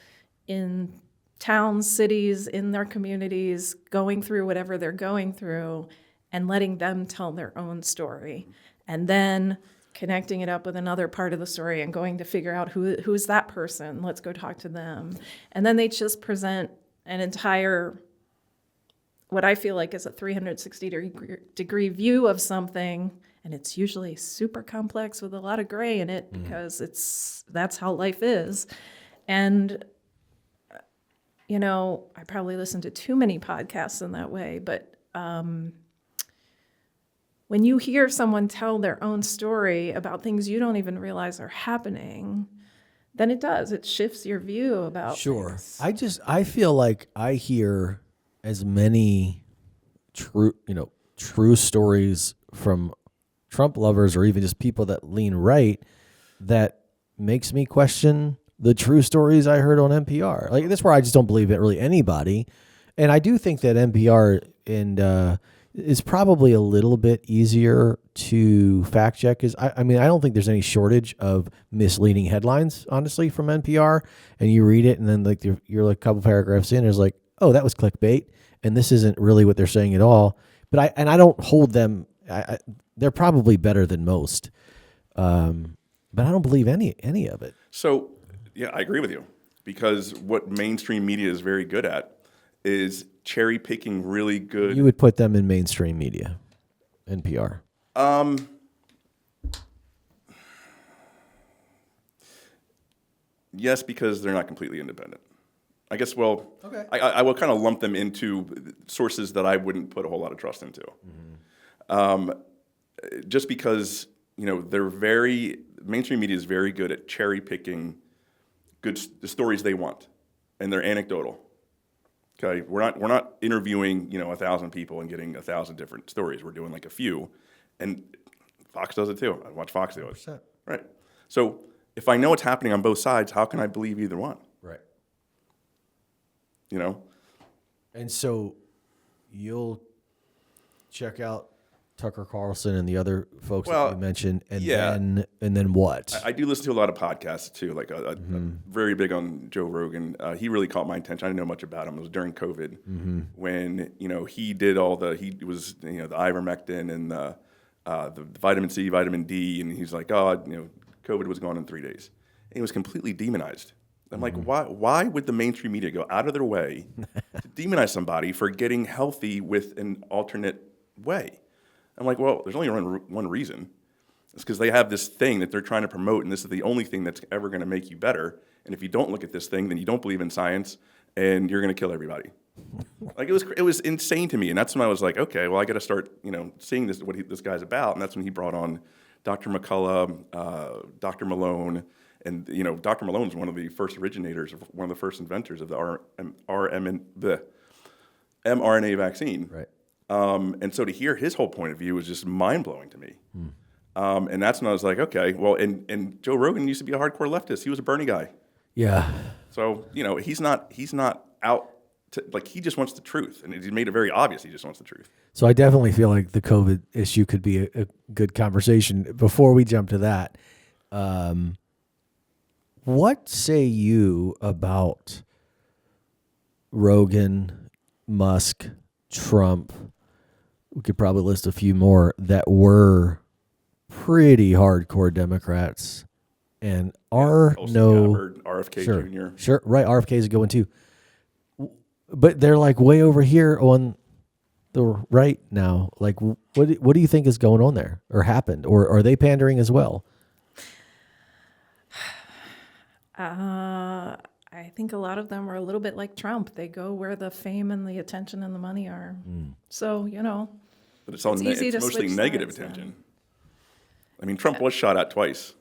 in towns, cities, in their communities, going through whatever they're going through and letting them tell their own story. And then connecting it up with another part of the story and going to figure out who's that person. Let's go talk to them. And then they just present an entire, what I feel like is a 360-degree view of something, and it's usually super complex with a lot of gray in it because that's how life is. And, I probably listen to too many podcasts in that way, but when you hear someone tell their own story about things you don't even realize are happening, then it shifts your view about things. I feel like I hear as many true stories from Trump lovers or even just people that lean right that makes me question the true stories I heard on NPR. Like, that's where I just don't believe it really anybody. And I do think that NPR is probably a little bit easier to fact check. I don't think there's any shortage of misleading headlines, honestly, from NPR. And you read it, and then like you're like a couple paragraphs in, there's like, oh, that was clickbait, and this isn't really what they're saying at all. But I don't hold them. They're probably better than most, but I don't believe any of it. So yeah, I agree with you, because what mainstream media is very good at is cherry picking really good. You would put them in mainstream media, NPR. Yes, because they're not completely independent. I guess, well, okay. I will kind of lump them into sources that I wouldn't put a whole lot of trust into. Just because, mainstream media is very good at cherry picking the stories they want, and they're anecdotal. Okay, we're not interviewing 1,000 people and getting 1,000 different stories. We're doing like a few, and Fox does it too. I watch Fox do it. 100%. Right. So if I know what's happening on both sides, how can I believe either one? Right. And so you'll check out Tucker Carlson and the other folks that you mentioned, and then what? I do listen to a lot of podcasts too, like I'm very big on Joe Rogan. He really caught my attention. I didn't know much about him. It was during COVID when he did he was the ivermectin and the vitamin C, vitamin D, and he's like, COVID was gone in 3 days. And he was completely demonized. I'm like, why would the mainstream media go out of their way to demonize somebody for getting healthy with an alternate way? I'm like, well, there's only one reason. It's because they have this thing that they're trying to promote, and this is the only thing that's ever going to make you better. And if you don't look at this thing, then you don't believe in science, and you're going to kill everybody. Like, it was insane to me, and that's when I was like, okay, well, I got to start, seeing this guy's about, and that's when he brought on Dr. McCullough, Dr. Malone, And, Dr. Malone's one of the first originators, one of the first inventors of the the mRNA vaccine. Right. And so to hear his whole point of view was just mind-blowing to me. And that's when I was like, okay, well, and Joe Rogan used to be a hardcore leftist. He was a Bernie guy. Yeah. So, he's not out to, like, he just wants the truth. And he made it very obvious he just wants the truth. So I definitely feel like the COVID issue could be a good conversation. Before we jump to that, what say you about Rogan, Musk, Trump? We could probably list a few more that were pretty hardcore Democrats and are Tulsi no Gabbard, RFK Jr. Sure, right. RFK is going too, but they're like way over here on the right now. Like, what do you think is going on there, or happened, or are they pandering as well? I think a lot of them are a little bit like Trump. They go where the fame and the attention and the money are. So, But it's easy it's to mostly switch negative sides then. attention. I mean, Trump was shot at twice.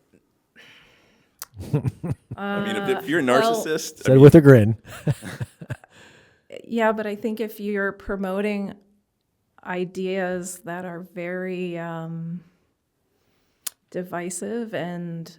I mean, if you're a narcissist, Said with a grin. yeah, but I think if you're promoting ideas that are very divisive and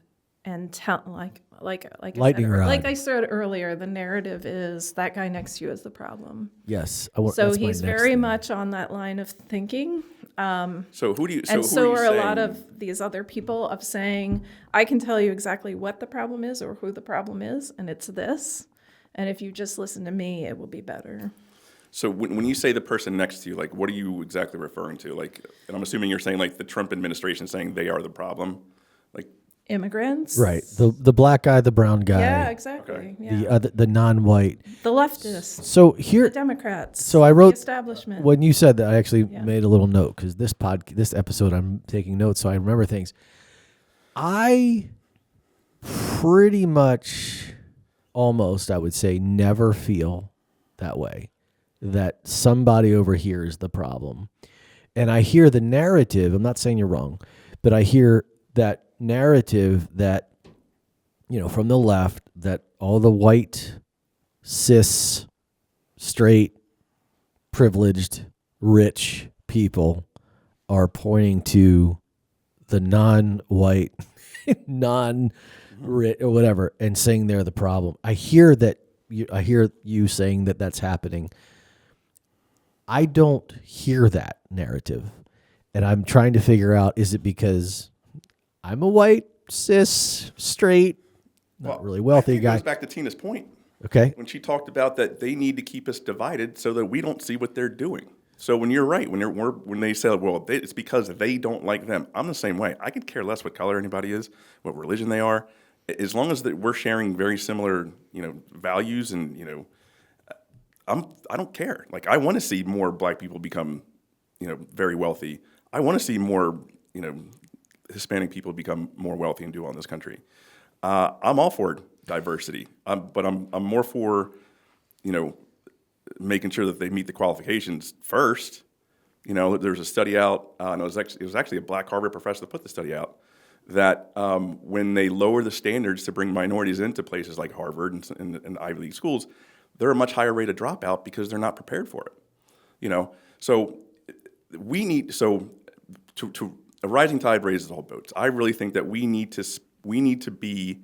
like Lightning rod. like I said earlier, the narrative is that guy next to you is the problem. Yes. So that's my he's next very thing. much on that line of thinking. so who do you? So And who so are are you a lot saying- of these other people of saying, I can tell you exactly what the problem is or who the problem is, and it's this. And if you just listen to me, it will be better. So when you say the person next to you, like, what are you exactly referring to? Like, and I'm assuming you're saying like the Trump administration saying they are the problem. Like, Immigrants. Right. The black guy, the brown guy, Yeah, exactly. Okay. Yeah. the non-white. The leftists, So the here, Democrats. So I the wrote establishment. when you said that, I actually Yeah. made a little note because this episode I'm taking notes, so I remember things. I pretty much, almost, I would say, never feel that way, that somebody over here is the problem. And I hear the narrative. I'm not saying you're wrong, but I hear that narrative that, from the left, that all the white, cis, straight, privileged, rich people are pointing to the non-white, non-rich, or whatever, and saying they're the problem. I hear that. I hear you saying that that's happening. I don't hear that narrative, and I'm trying to figure out: is it because I'm a white, cis, straight, not really wealthy I think guy? It goes back to Tina's point. Okay. When she talked about that they need to keep us divided so that we don't see what they're doing. So when you're right, when they say, well, it's because they don't like them, I'm the same way. I could care less what color anybody is, what religion they are, as long as that we're sharing very similar, values and I don't care. Like, I want to see more black people become, very wealthy. I want to see more, Hispanic people become more wealthy and do well in this country. I'm all for diversity, but I'm more for, making sure that they meet the qualifications first. There's a study out, and it was actually a black Harvard professor that put the study out, that when they lower the standards to bring minorities into places like Harvard and Ivy League schools, they're a much higher rate of dropout because they're not prepared for it. So we need to a rising tide raises all boats. I really think that we need to be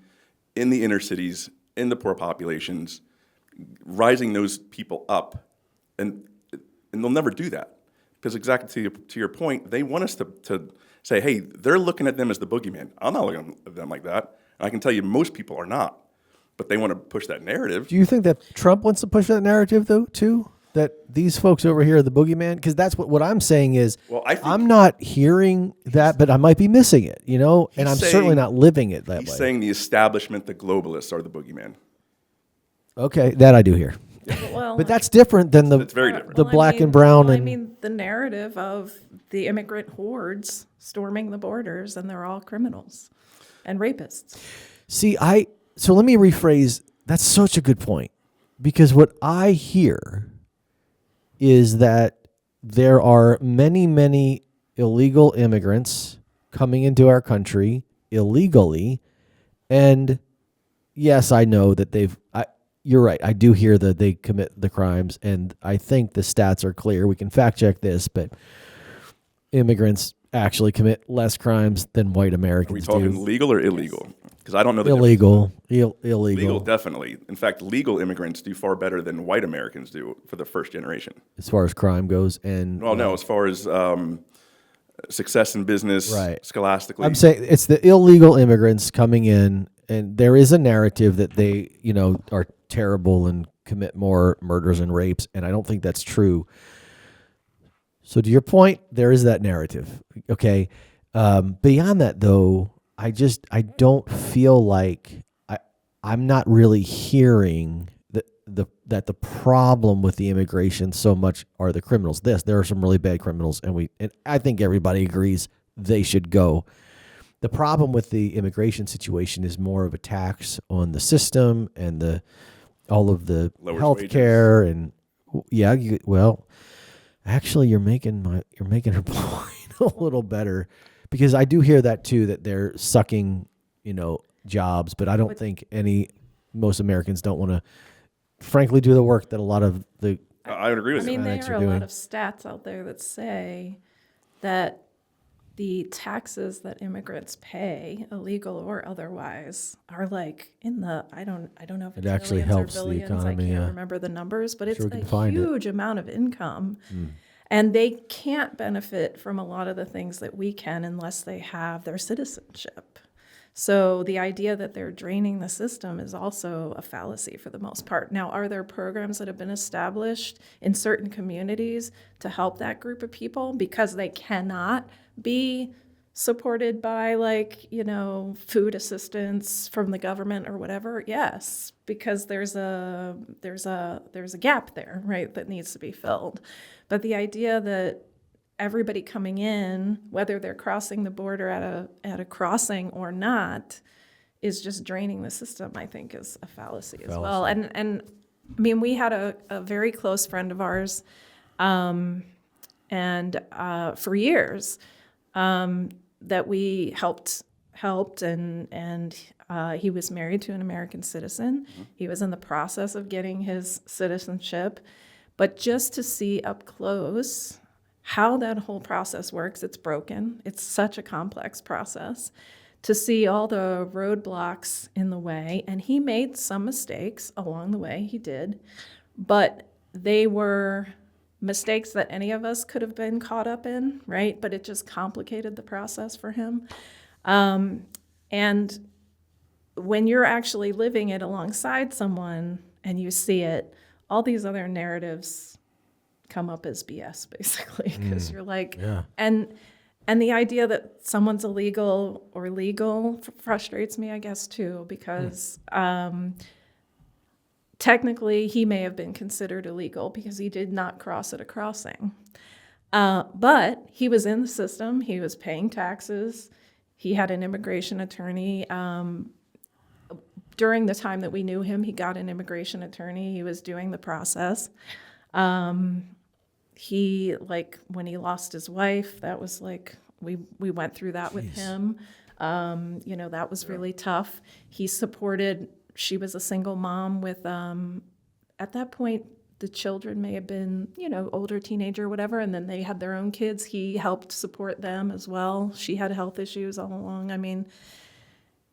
in the inner cities, in the poor populations, rising those people up, and they'll never do that because exactly to your point, they want us to say, hey, they're looking at them as the boogeyman. I'm not looking at them like that, and I can tell you most people are not, but they want to push that narrative. Do you think that Trump wants to push that narrative, though, too? That these folks over here are the boogeyman? Because that's what I'm saying is, Well, I think I'm not hearing that, but I might be missing it, and I'm certainly not living it that he's way. saying the establishment, the globalists, are the boogeyman. Okay, that I do hear. Well, But that's different than It's very different. the black and brown and the narrative of the immigrant hordes storming the borders, and they're all criminals and rapists. See, so let me rephrase. That's such a good point, because what I hear is that there are many, many illegal immigrants coming into our country illegally, and yes, I know that you're right. I do hear that they commit the crimes, and I think the stats are clear. We can fact check this, but immigrants actually commit less crimes than white Are we Americans talking do. legal or illegal? Because I don't know the Illegal, difference. illegal. Legal, definitely. In fact, legal immigrants do far better than white Americans do for the first generation. As far as crime goes, and Well, no, as far as success in business, Right. scholastically. I'm saying it's the illegal immigrants coming in, and there is a narrative that they, are terrible and commit more murders and rapes, and I don't think that's true. So to your point, there is that narrative. Okay. Beyond that, though, I don't feel like I'm not really hearing that the problem with the immigration so much are the criminals. There are some really bad criminals, and I think everybody agrees they should go. The problem with the immigration situation is more of a tax on the system and all of the Lowers health care and actually you're making her point a little better, because I do hear that too, that they're sucking, jobs, but I don't think most Americans don't want to frankly do the work that a lot of the I would agree with I you. mean, there Hispanics are are a doing. lot of stats out there that say that the taxes that immigrants pay, illegal or otherwise, are like in the I don't know if It it's actually millions or helps the billions. economy, I can't yeah. remember the numbers, but it's Sure we a can find it. huge amount of income, and they can't benefit from a lot of the things that we can unless they have their citizenship. So the idea that they're draining the system is also a fallacy for the most part. Now, are there programs that have been established in certain communities to help that group of people because they cannot be supported by food assistance from the government or whatever? Yes, because there's a gap there, right, that needs to be filled. But the idea that everybody coming in, whether they're crossing the border at a crossing or not, is just draining the system, I think is a fallacy as well. And I mean, we had a very close friend of ours, and for years, that we helped, and he was married to an American citizen. Mm-hmm. He was in the process of getting his citizenship, but just to see up close how that whole process works, it's broken. It's such a complex process. To see all the roadblocks in the way, and he made some mistakes along the way, he did, but they were mistakes that any of us could have been caught up in, right? But it just complicated the process for him. And when you're actually living it alongside someone and you see it, all these other narratives come up as BS, basically, because you're like, Yeah. and the idea that someone's illegal or legal frustrates me, I guess, too, because technically he may have been considered illegal because he did not cross at a crossing. But he was in the system, he was paying taxes, he had an immigration attorney. During the time that we knew him, he got an immigration attorney, he was doing the process. He, when he lost his wife, that was we went through that with him. That was really tough. He supported, she was a single mom with, at that point, the children may have been, older teenager, whatever, and then they had their own kids. He helped support them as well. She had health issues all along. I mean,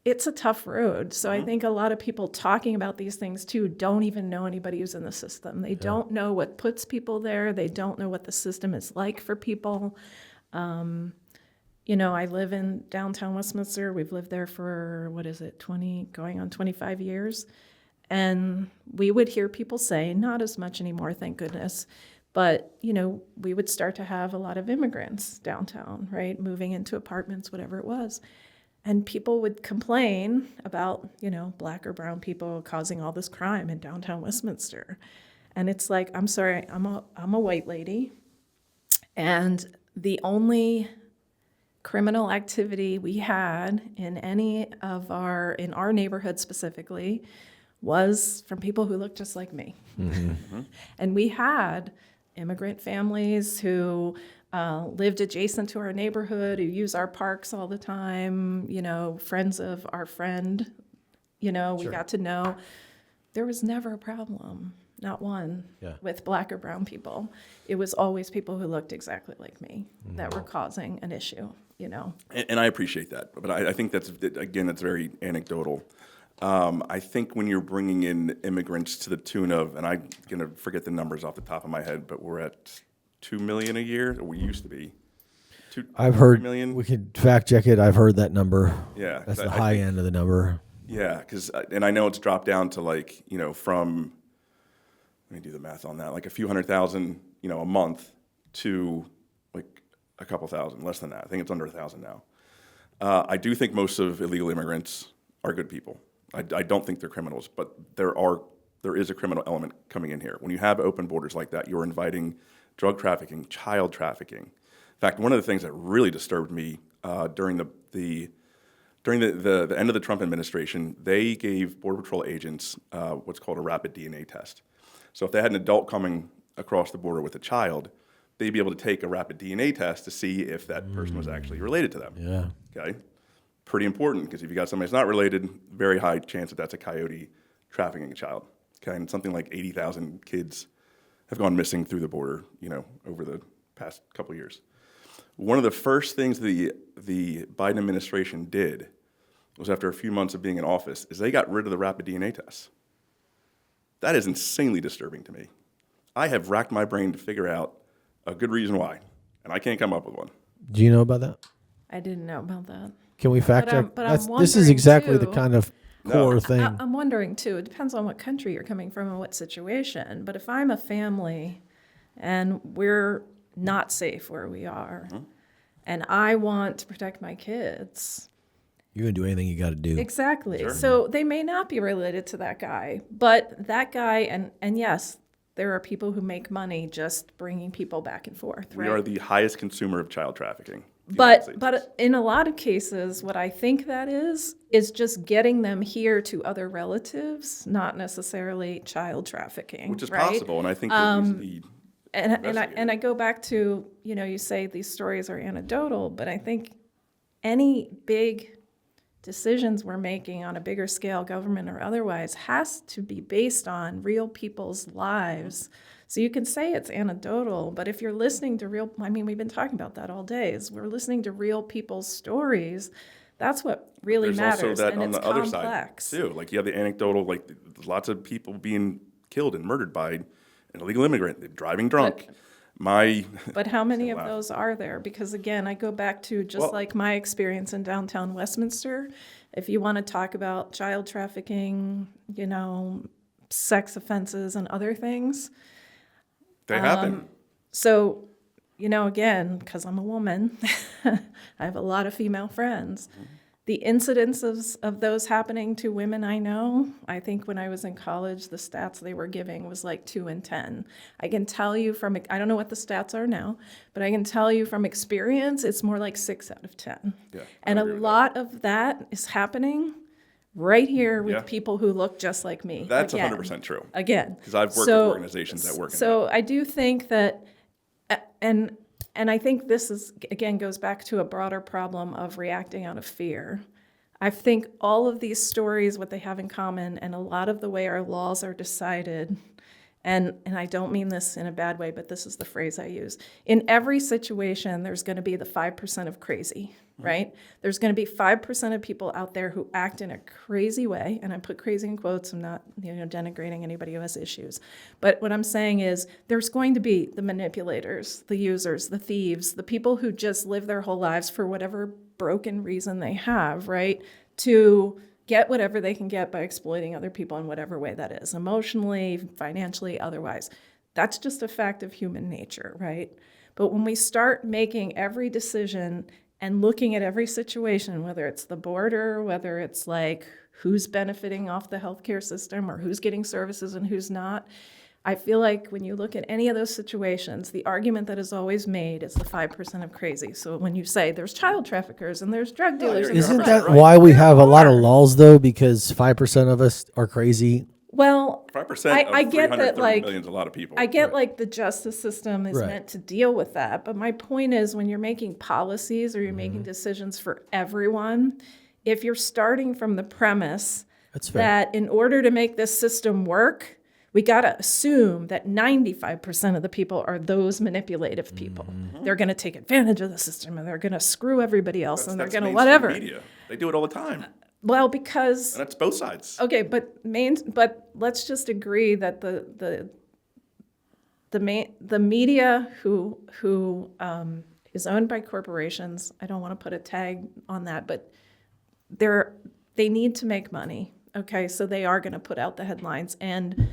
it's a tough road. So I think a lot of people talking about these things too don't even know anybody who's in the system. They don't know what puts people there. They don't know what the system is like for people. I live in downtown Westminster. We've lived there for, going on 25 years. And we would hear people say, not as much anymore, thank goodness, but, we would start to have a lot of immigrants downtown, right? Moving into apartments, whatever it was. And people would complain about, black or brown people causing all this crime in downtown Westminster. And it's like, I'm sorry, I'm a white lady. And the only criminal activity we had in in our neighborhood specifically, was from people who looked just like me. Mm-hmm. And we had immigrant families who lived adjacent to our neighborhood, who use our parks all the time, friends of our friend, we got to know. There was never a problem, not one, with black or brown people. It was always people who looked exactly like me that were causing an issue, And I appreciate that, but I think that's very anecdotal. I think when you're bringing in immigrants to the tune of, and I'm going to forget the numbers off the top of my head, but we're at 2 million a year, or we used to be. I've heard, 3 million? we could fact check it. I've heard that number. Yeah. That's the high end of the number. Yeah, and I know it's dropped down to from, let me do the math on that, like a few 100,000, a month to like a couple thousand, less than that. I think it's under 1,000 now. I do think most of illegal immigrants are good people. I don't think they're criminals, but there is a criminal element coming in here. When you have open borders like that, you're inviting drug trafficking, child trafficking. In fact, one of the things that really disturbed me during the end of the Trump administration, they gave Border Patrol agents what's called a rapid DNA test. So if they had an adult coming across the border with a child, they'd be able to take a rapid DNA test to see if that person was actually related to them. Yeah. Okay? Pretty important, because if you got somebody that's not related, very high chance that that's a coyote trafficking a child. Okay? And something like 80,000 kids have gone missing through the border, over the past couple of years. One of the first things the Biden administration did was, after a few months of being in office, is they got rid of the rapid DNA tests. That is insanely disturbing to me. I have racked my brain to figure out a good reason why, and I can't come up with one. Do you know about that? I didn't know about that. Can we fact check? I'm This is wondering, exactly the too. kind of core thing. I'm wondering too, it depends on what country you're coming from and what situation, but if I'm a family and we're not safe where we are, and I want to protect my kids. You're going to do anything you got to do. Exactly. Sure. So they may not be related to that guy, but that guy, and yes, there are people who make money just bringing people back and forth, We right? are the highest consumer of child trafficking. the United States is. But in a lot of cases, what I think that is just getting them here to other relatives, not necessarily child trafficking, Which is right? possible, and I think that needs to be And I go back to, you say these stories are anecdotal, but I think any big decisions we're making on a bigger scale, government or otherwise, has to be based on real people's lives. So you can say it's anecdotal, but if you're listening to we've been talking about that all day, is we're listening to real people's stories. That's what really There's matters, also that and on it's the other complex. side too. Like you have the anecdotal, like lots of people being killed and murdered by an illegal immigrant. They're driving drunk. But how many of Wow. those are there? Because again, I go back to just like my experience in downtown Westminster. If you want to talk about child trafficking, sex offenses and other things. They happen. So, again, because I'm a woman, I have a lot of female friends. The incidences of those happening to women I know, I think when I was in college, the stats they were giving was like 2 in 10. I can tell you I don't know what the stats are now, but I can tell you from experience, it's more like 6 out of 10. Yeah, I And a agree with lot of that is happening right here with Yeah. people who look just like me. That's Again. 100% true. Again. Because I've worked with organizations that work in So I do think that, and I think this again goes back to a broader problem of reacting out of fear. I think all of these stories, what they have in common, and a lot of the way our laws are decided, and I don't mean this in a bad way, but this is the phrase I use. In every situation, there's going to be the 5% of crazy, right? There's going to be 5% of people out there who act in a crazy way, and I put crazy in quotes. I'm not, denigrating anybody who has issues. But what I'm saying is there's going to be the manipulators, the users, the thieves, the people who just live their whole lives for whatever broken reason they have, right? To get whatever they can get by exploiting other people in whatever way that is, emotionally, financially, otherwise. That's just a fact of human nature, right? But when we start making every decision and looking at every situation, whether it's the border, whether it's like who's benefiting off the healthcare system or who's getting services and who's not, I feel like when you look at any of those situations, the argument that is always made is the 5% of crazy. So when you say there's child traffickers and there's drug dealers, and Isn't there's that right. why we have a lot of laws, though? Because 5% of us are crazy. well, 5% I of get that, 330 million is a lot of people. I get like the justice system is Right. meant to deal with that, but my point is when you're making policies or you're making decisions for everyone, if you're starting from the premise That's fair. that in order to make this system work, we got to assume that 95% of the people are those manipulative people. They're going to take advantage of the system and they're going to screw everybody else and they're That's going to mainstream whatever. Media. They do it all the time, Well, because and that's both sides. okay, but let's just agree that the media who is owned by corporations. I don't want to put a tag on that, but they need to make money. Okay, so they are going to put out the headlines, and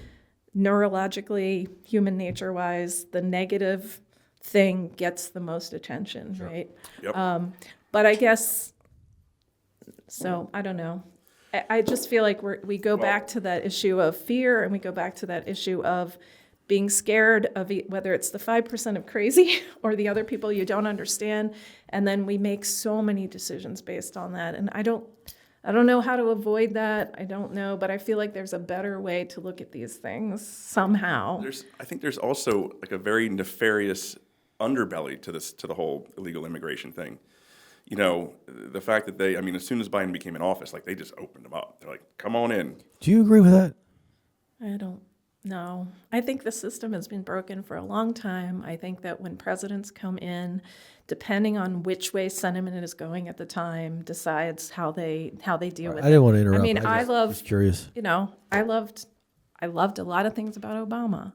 neurologically, human nature wise, the negative thing gets the most attention, right? Yep. But I guess so. I don't know. I just feel like we go back to that issue of fear, and we go back to that issue of being scared of whether it's the 5% of crazy or the other people you don't understand, and then we make so many decisions based on that. And I don't know how to avoid that. I don't know, but I feel like there's a better way to look at these things somehow. I think there's also like a very nefarious underbelly to the whole illegal immigration thing. You know, the fact that as soon as Biden became in office, like they just opened them up. They're like, come on in. Do you agree with that? I don't know. I think the system has been broken for a long time. I think that when presidents come in, depending on which way sentiment is going at the time, decides how they deal with it. I didn't want to interrupt. I mean, I love. Just curious. You know, I loved a lot of things about Obama.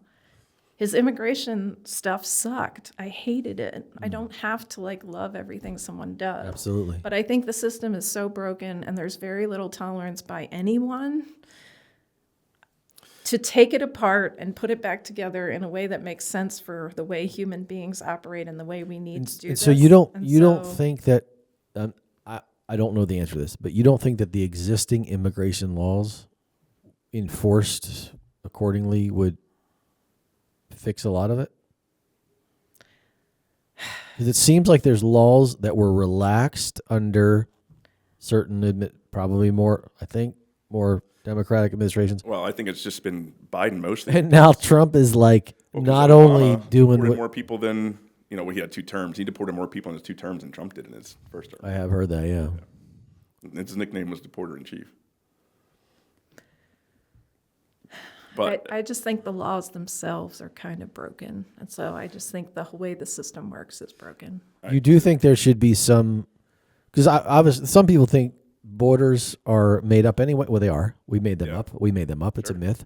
His immigration stuff sucked. I hated it. I don't have to love everything someone does. Absolutely. But I think the system is so broken, and there's very little tolerance by anyone to take it apart and put it back together in a way that makes sense for the way human beings operate and the way we need to do this. So you don't think that I don't know the answer to this, but you don't think that the existing immigration laws enforced accordingly would fix a lot of it? Because it seems like there's laws that were relaxed under certain, probably more Democratic administrations. Well, I think it's just been Biden mostly. And now Trump is not only doing deported what more people than he had 2 terms. He deported more people in his 2 terms than Trump did in his first term. I have heard that, yeah. His nickname was Deporter in Chief. But I just think the laws themselves are kind of broken. And so I just think the way the system works is broken. You do think there should be some, because obviously some people think borders are made up anyway. Well, they are. We made them up. It's a myth.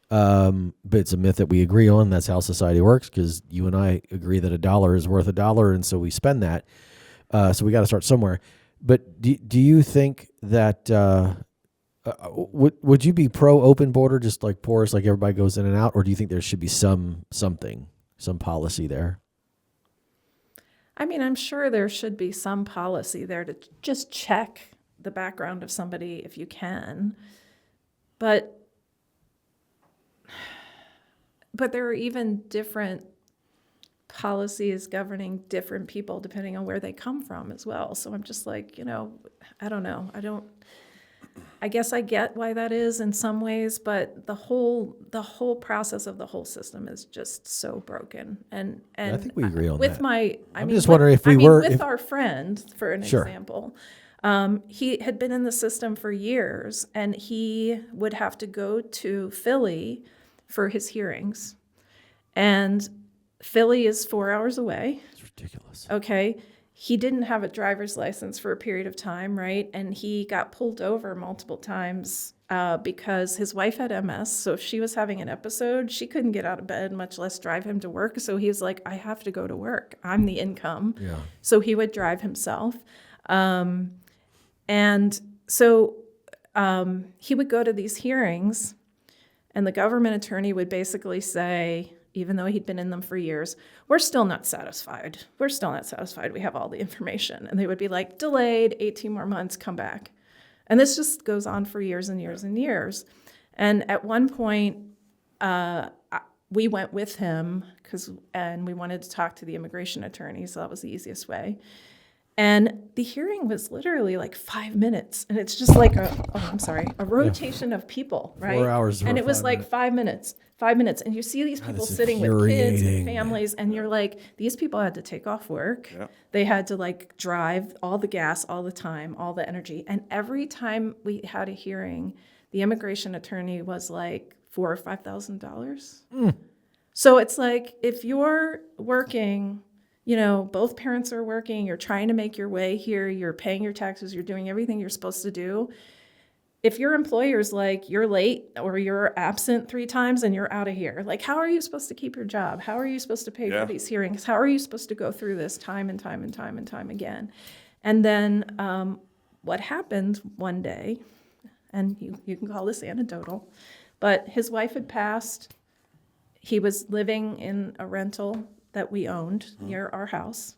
But it's a myth that we agree on. That's how society works, because you and I agree that $1 is worth $1, and so we spend that. So we got to start somewhere. But do you think that would you be pro open border, just like porous, like everybody goes in and out, or do you think there should be some policy there? I mean, I'm sure there should be some policy there to just check the background of somebody if you can. But there are even different policies governing different people depending on where they come from as well. So I'm just like, I don't know. I guess I get why that is in some ways, but the whole process of the whole system is just so broken. And I think we agree on with that. I'm just wondering if if our friend, for an Sure. example, he had been in the system for years, and he would have to go to Philly for his hearings. And Philly is 4 hours away. It's ridiculous. Okay. He didn't have a driver's license for a period of time, right? And he got pulled over multiple times because his wife had MS. So if she was having an episode, she couldn't get out of bed, much less drive him to work. So he was like, I have to go to work. I'm the income. Yeah. So he would drive himself. And so he would go to these hearings, and the government attorney would basically say, even though he'd been in them for years, we're still not satisfied. We have all the information. And they would be like, delayed, 18 more months, come back. And this just goes on for years and years and years. And at one point, we went with him and we wanted to talk to the immigration attorney, so that was the easiest way. And the hearing was literally like 5 minutes. And it's just like a rotation of people, right? 4 hours. And it was 5 like minutes. 5 minutes. 5 minutes. And you see these people that's sitting with kids and infuriating. families, and you're like, these people had to take off work. Yeah. They had to drive all the gas, all the time, all the energy. And every time we had a hearing, the immigration attorney was like $4,000 or $5,000. So it's like, if you're working, both parents are working, you're trying to make your way here, you're paying your taxes, you're doing everything you're supposed to do. If your employer's like, you're late or you're absent 3 times and you're out of here, like, how are you supposed to keep your job? How are you supposed to pay for these hearings? How are you supposed to go through this time and time and time and time again? And then what happened one day, and you can call this anecdotal, but his wife had passed. He was living in a rental that we owned near our house.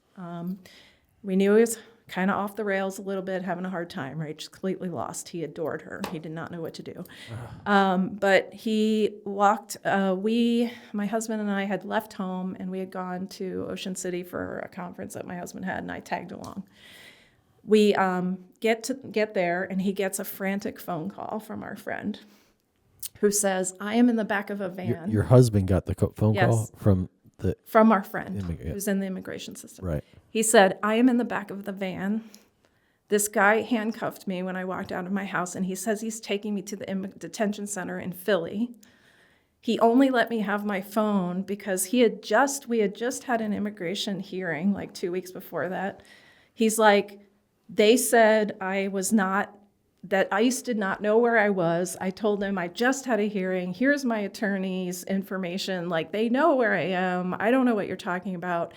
We knew he was kind of off the rails a little bit, having a hard time, right? Just completely lost. He adored her. He did not know what to do. But he walked, my husband and I had left home, and we had gone to Ocean City for a conference that my husband had, and I tagged along. We get there, and he gets a frantic phone call from our friend who says, I am in the back of a van. Your husband got the phone call from our friend who's in the immigration system. Right. He said, I am in the back of the van. This guy handcuffed me when I walked out of my house, and he says he's taking me to the detention center in Philly. He only let me have my phone because we had just had an immigration hearing like 2 weeks before that. He's like, they said that ICE did not know where I was. I told them I just had a hearing. Here's my attorney's information. Like, they know where I am. I don't know what you're talking about.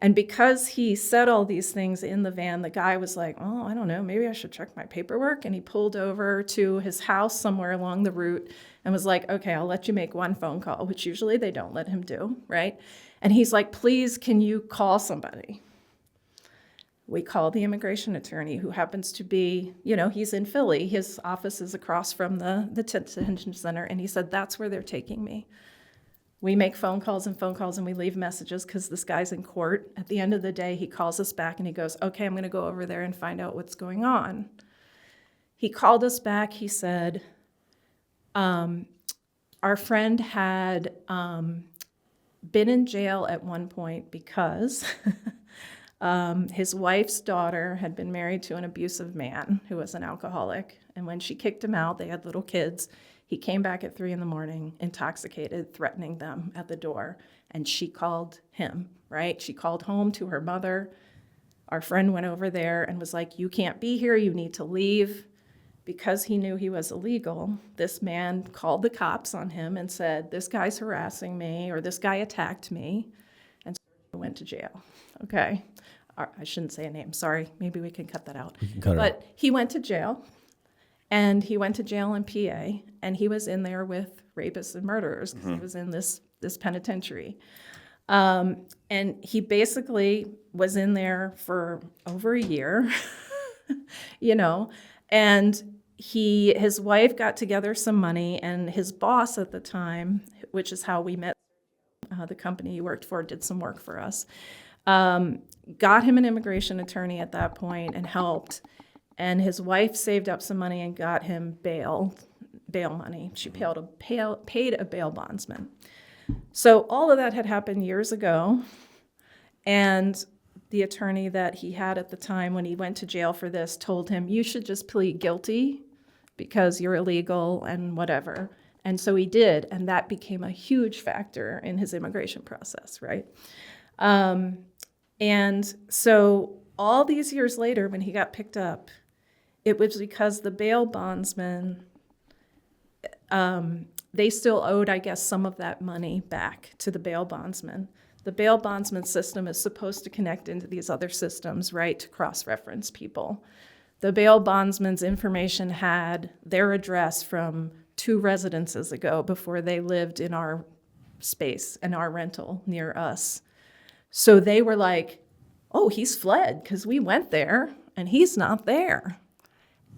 And because he said all these things in the van, the guy was like, oh, I don't know, maybe I should check my paperwork. And he pulled over to his house somewhere along the route and was like, okay, I'll let you make one phone call, which usually they don't let him do, right? And he's like, please, can you call somebody? We called the immigration attorney, who happens to be, he's in Philly. His office is across from the detention center. And he said, that's where they're taking me. We make phone calls, and we leave messages because this guy's in court. At the end of the day, he calls us back and he goes, okay, I'm going to go over there and find out what's going on. He called us back. He said, our friend had been in jail at one point because his wife's daughter had been married to an abusive man who was an alcoholic. And when she kicked him out, they had little kids. He came back at 3 a.m, intoxicated, threatening them at the door. And she called him, right? She called home to her mother. Our friend went over there and was like, you can't be here. You need to leave. Because he knew he was illegal, this man called the cops on him and said, this guy's harassing me, or this guy attacked me, and so he went to jail. Okay. I shouldn't say a name. Sorry. Maybe we can cut that out. But he went to jail, and he went to jail in PA, and he was in there with rapists and murderers because he was in this this penitentiary. And he basically was in there for over a year, you know, and his wife got together some money, and his boss at the time, which is how we met, the company he worked for did some work for us, got him an immigration attorney at that point and helped. And his wife saved up some money and got him bail money. She paid a bail bondsman. So all of that had happened years ago. And the attorney that he had at the time when he went to jail for this told him, you should just plead guilty because you're illegal and whatever. And so he did, and that became a huge factor in his immigration process, right? And so all these years later, when he got picked up, it was because the bail bondsman, they still owed, I guess, some of that money back to the bail bondsman. The bail bondsman system is supposed to connect into these other systems, right, to cross-reference people. The bail bondsman's information had their address from 2 residences ago before they lived in our space, in our rental near us. So they were like, oh, he's fled because we went there and he's not there.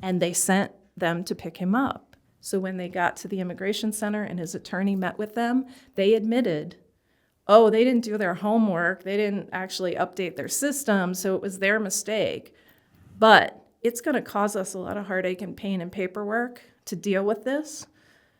And they sent them to pick him up. So when they got to the immigration center and his attorney met with them, they admitted, oh, they didn't do their homework. They didn't actually update their system, so it was their mistake. But it's going to cause us a lot of heartache and pain and paperwork to deal with this.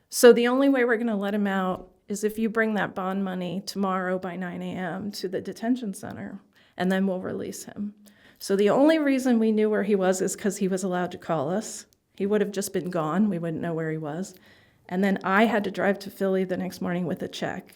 So the only way we're going to let him out is if you bring that bond money tomorrow by 9 a.m. to the detention center, and then we'll release him. So the only reason we knew where he was is because he was allowed to call us, He would have just been gone. We wouldn't know where he was. And then I had to drive to Philly the next morning with a check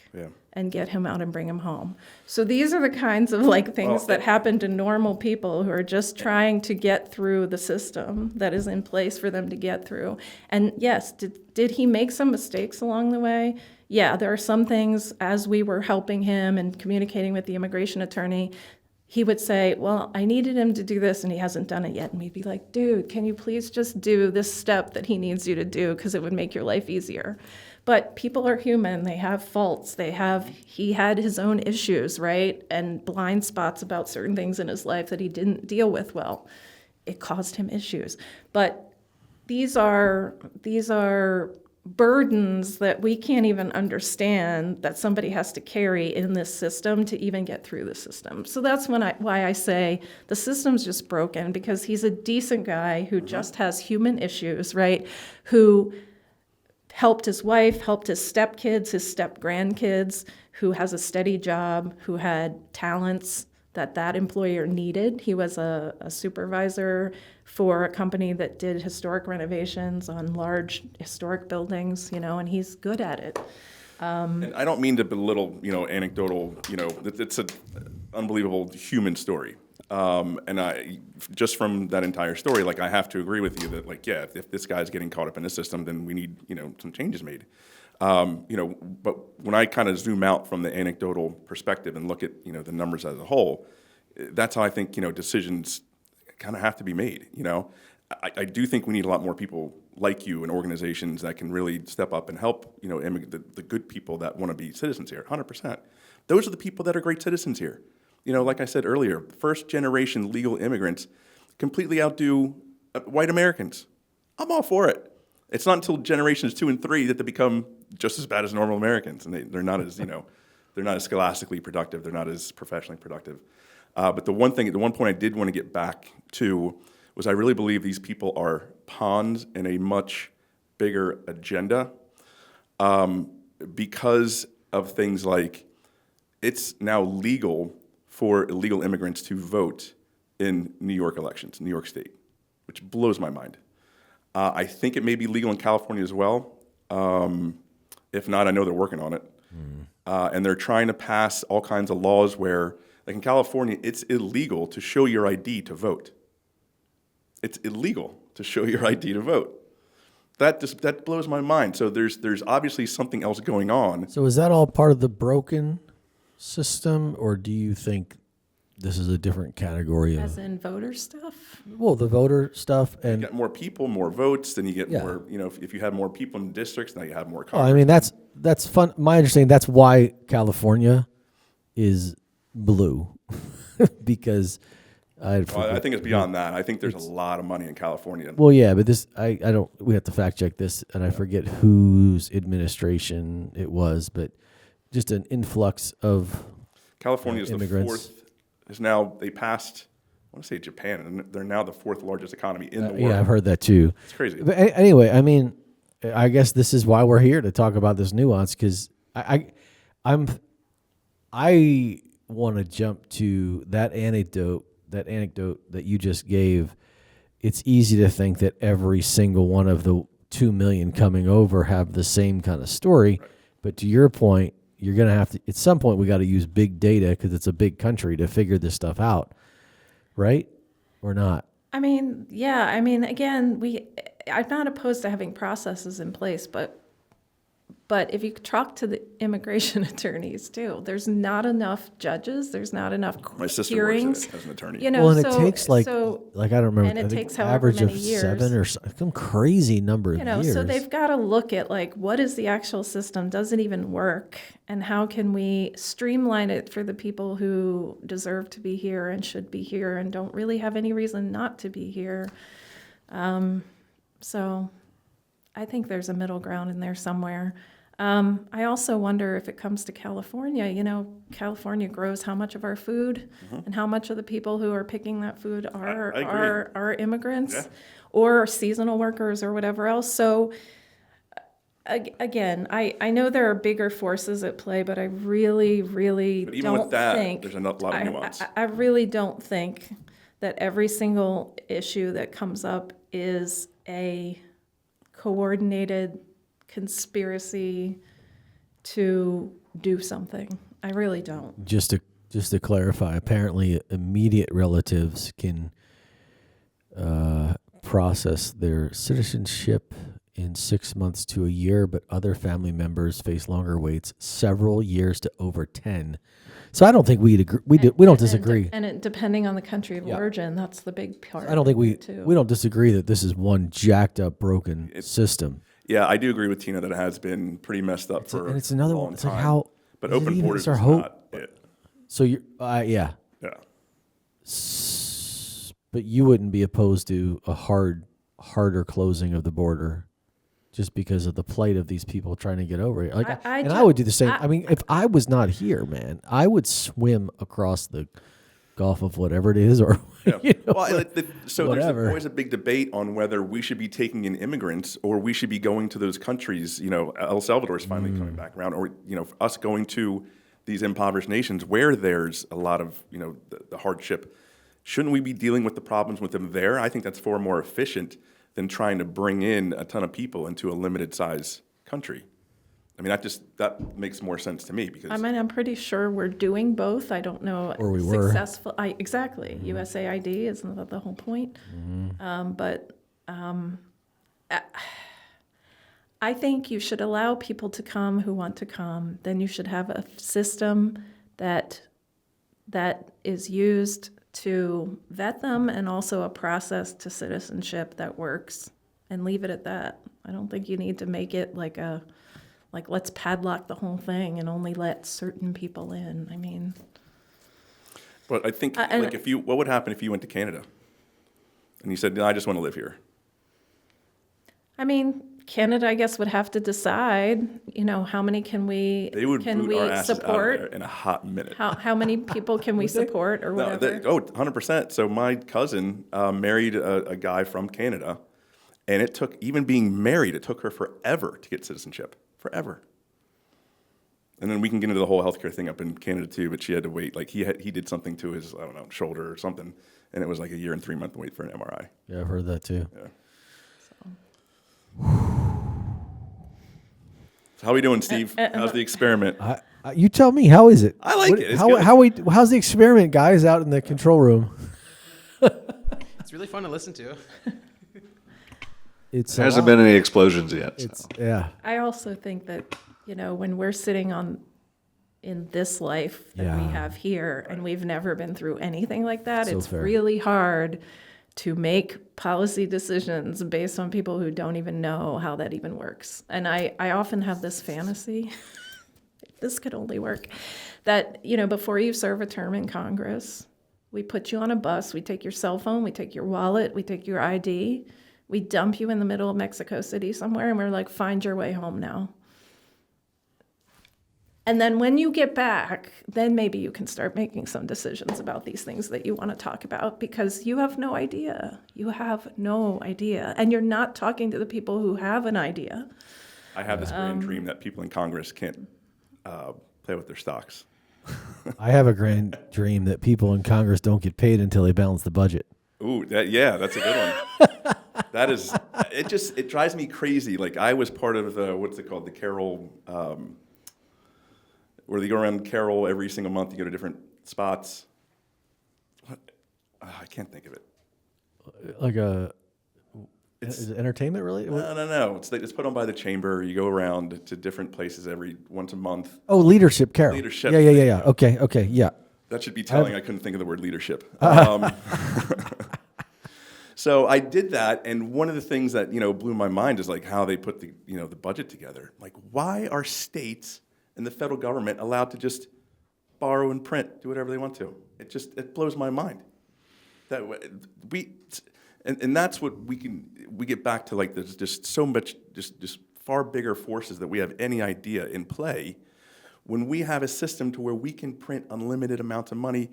and get him out and bring him home. So these are the kinds of like things that happen to normal people who are just trying to get through the system that is in place for them to get through. And yes, did he make some mistakes along the way? Yeah, there are some things as we were helping him and communicating with the immigration attorney, he would say, well, I needed him to do this and he hasn't done it yet. And we'd be like, dude, can you please just do this step that he needs you to do because it would make your life easier. But people are human. They have faults. He had his own issues, right? And blind spots about certain things in his life that he didn't deal with well. It caused him issues. But these are burdens that we can't even understand that somebody has to carry in this system to even get through the system. So that's why I say the system's just broken, because he's a decent guy who just has human issues, right? Who helped his wife, helped his stepkids, his step-grandkids, who has a steady job, who had talents that employer needed. He was a supervisor for a company that did historic renovations on large historic buildings, and he's good at it. And I don't mean to belittle, anecdotal, it's an unbelievable human story. And I, just from that entire story, I have to agree with you that, if this guy's getting caught up in the system, then we need, some changes made. But when I kind of zoom out from the anecdotal perspective and look at, the numbers as a whole, that's how I think, decisions kind of have to be made. I do think we need a lot more people like you and organizations that can really step up and help, the good people that want to be citizens here, 100%. Those are the people that are great citizens here. Like I said earlier, first generation legal immigrants completely outdo white Americans. I'm all for it. It's not until generations 2 and 3 that they become just as bad as normal Americans, and they're not as, they're not as scholastically productive, they're not as professionally productive. But the one point I did want to get back to was I really believe these people are pawns in a much bigger agenda because of things like it's now legal for illegal immigrants to vote in New York elections, New York State, which blows my mind. I think it may be legal in California as well. If not, I know they're working on it. And they're trying to pass all kinds of laws where, like in California, it's illegal to show your ID to vote. It's illegal to show your ID to vote. That blows my mind. So there's obviously something else going on. So is that all part of the broken system, or do you think this is a different category of... As in voter stuff? Well, the voter stuff and... You get more people, more votes, then you get more, if you have more people in districts, now you have more Congress. I mean, that's fun. My understanding, that's why California is blue, because... I think it's beyond that. I think there's a lot of money in California. Well, yeah, but this, I don't, we have to fact check this, and I forget whose administration it was, but just an influx of California is immigrants. The fourth, is now, they passed, I want to say Japan, and they're now the 4th largest economy in the world. Yeah, I've heard that too. It's crazy. But anyway, I mean, I guess this is why we're here, to talk about this nuance, because I want to jump to that anecdote that you just gave. It's easy to think that every single one of the 2 million coming over have the same kind of story. Right. But to your point, you're going to have to, at some point, we got to use big data because it's a big country to figure this stuff out. Right? Or not? I mean, yeah. I mean, again, I'm not opposed to having processes in place, but if you talk to the immigration attorneys too, there's not enough judges. There's not enough My sister hearings. works as an attorney. Well, and it takes I don't remember. And it takes however average many of years. 7 or some crazy number of years. So they've got to look at what is the actual system? Does it even work? And how can we streamline it for the people who deserve to be here and should be here and don't really have any reason not to be here? So I think there's a middle ground in there somewhere. I also wonder if it comes to California, California grows how much of our food and how much of the people who are picking that food are immigrants or seasonal workers or whatever else. So again, I know there are bigger forces at play, but I really, really but even don't with that, think there's a lot of nuance. I really don't think that every single issue that comes up is a coordinated conspiracy to do something. I really don't. Just to clarify, apparently immediate relatives can process their citizenship in 6 months to a year, but other family members face longer waits, several years to over 10. So I don't think we'd agree. We don't disagree. And it, depending on the country of Yeah. origin, that's the big part. I don't think of it, too. we don't disagree that this is one jacked up, broken system. Yeah, I do agree with Tina that it has been pretty messed up for And it's another a long one. It's like time. how, But is it open even- borders is our is hope? not it. So you're, yeah. Yeah. But you wouldn't be opposed to a harder closing of the border just because of the plight of these people trying to get over it. Like, I would do the same. I mean, if I was not here, man, I would swim across the Gulf of whatever it is, or Yeah. you know, Well, so whatever. there's always a big debate on whether we should be taking in immigrants or we should be going to those countries. You know, El Salvador is finally coming back around, or us going to these impoverished nations where there's a lot of the hardship. Shouldn't we be dealing with the problems with them there? I think that's far more efficient than trying to bring in a ton of people into a limited size country. I mean, that makes more sense to me because I'm pretty sure we're doing both. I don't know. Or we were. Successful. Exactly. USAID, isn't that the whole point? I think you should allow people to come who want to come. Then you should have a system that is used to vet them, and also a process to citizenship that works, and leave it at that. I don't think you need to make it like let's padlock the whole thing and only let certain people in. I mean, But I think what would happen if you went to Canada and you said, "No, I just want to live here"? Canada, I guess, would have to decide, how many can we They would boot our asses out of support? there in a hot minute. How many people can we support or No, whatever? 100%. So my cousin married a guy from Canada, and it took her forever to get citizenship. Forever. And then we can get into the whole healthcare thing up in Canada too, but she had to wait. Like he did something to his, shoulder or something, and it was like a 1 and 3 month wait for an MRI. Yeah, I've heard that too. Yeah. So how we doing, Steve? How's the experiment? You tell me, how is it? I like it. It's good. How's the experiment, guys, out in the control room? It's really fun to listen to. It There hasn't been any explosions yet. So. Yeah. I also think that, when we're sitting in this life that we Yeah. have here, and we've never been through anything like that, So it's fair. really hard to make policy decisions based on people who don't even know how that even works. And I often have this fantasy, this could only work, that, before you serve a term in Congress, we put you on a bus, we take your cell phone, we take your wallet, we take your ID, we dump you in the middle of Mexico City somewhere, and we're like, find your way home now. And then when you get back, then maybe you can start making some decisions about these things that you want to talk about, because you have no idea. You have no idea. And you're not talking to the people who have an idea. I have this grand dream that people in Congress can't play with their stocks. I have a grand dream that people in Congress don't get paid until they balance the budget. Ooh, that's a good one. That is, it drives me crazy. Like I was part of what's it called, the Carol, where they go around Carol every single month. You go to different spots. What? I can't think of it. Like is it entertainment related? No. It's put on by the chamber. You go around to different places once a month. Oh, leadership, Carol. Leadership. Yeah. Okay, yeah. That should be telling. I couldn't think of the word leadership. So I did that, and one of the things that blew my mind is like how they put the the budget together. Like, why are states and the federal government allowed to just borrow and print, do whatever they want to? It blows my mind. That and that's what we get back to. Like, there's just so much, just far bigger forces that we have any idea in play when we have a system to where we can print unlimited amounts of money,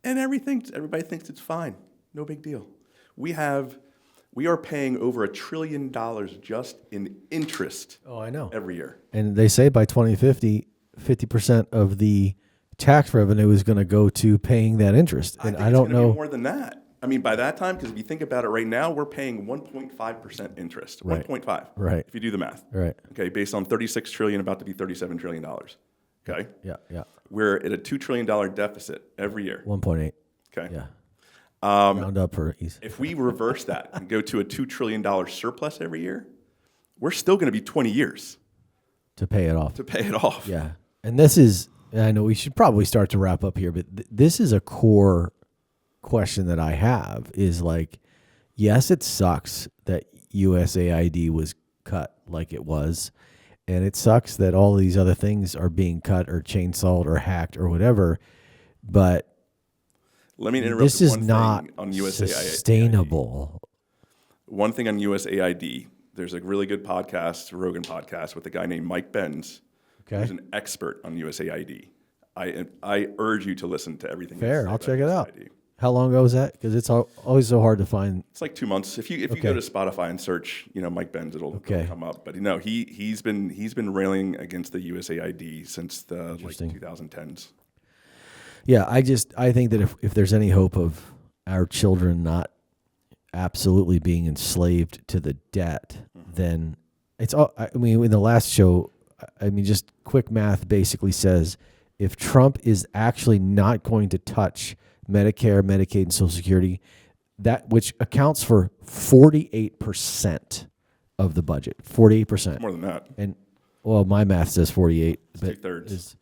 and everybody thinks it's fine, no big deal. We are paying over $1 trillion just in interest. Oh, I know. Every year. And they say by 2050, 50% of the tax revenue is going to go to paying that interest. And I think don't it's gonna know. be more than that. I mean, by that time, because if you think about it right now, we're paying 1.5% interest. Right. 1.5. Right. If you do the math. Right. Okay, based on 36 trillion, about to be $37 trillion. Okay. Yeah. Yeah. We're at a $2 trillion deficit every year. 1.8. Okay. Yeah. Round up for easy. If we reverse that and go to a $2 trillion surplus every year, we're still going to be 20 years To pay it off. to pay it off. Yeah. And this is, I know we should probably start to wrap up here, but this is a core question that I have is like, yes, it sucks that USAID was cut like it was. And it sucks that all these other things are being cut or chainsawed or hacked or whatever. But Let me interrupt this is one not thing on USAID. sustainable. One thing on USAID, there's a really good podcast, Rogan podcast, with a guy named Mike Benz, Okay. who's an expert on USAID. I urge you to listen to everything. he Fair. says I'll about check it out. USAID. How long ago was that? Because it's always so hard to find. It's like 2 months. If you go to Spotify and search, Mike Benz, it'll come up. But he's been railing against the USAID since the like 2010s. Yeah, I think that if there's any hope of our children not absolutely being enslaved to the debt, then it's all. I mean, in the last show, I mean, just quick math basically says if Trump is actually not going to touch Medicare, Medicaid, and Social Security, that which accounts for 48% of the budget, 48%. More than that. And well, my math says 48, but 2/3.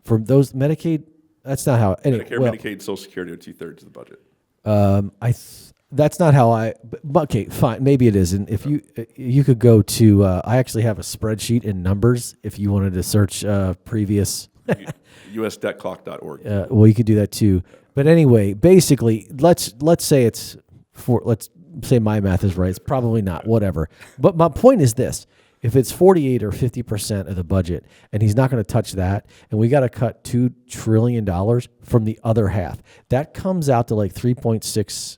from those Medicaid. That's not how. Anyway, Medicare, Medicaid, Social Security are 2/3 of the budget. That's not how I. But okay, fine. Maybe it is. And if you could go to, I actually have a spreadsheet in numbers. If you wanted to search previous, USDebtClock.org. well, you could do that too. But anyway, basically, let's say it's let's say my math is right. It's probably not. Whatever. But my point is this: if it's 48 or 50% of the budget, and he's not going to touch that, and we got to cut $2 trillion from the other half, that comes out to like 3.6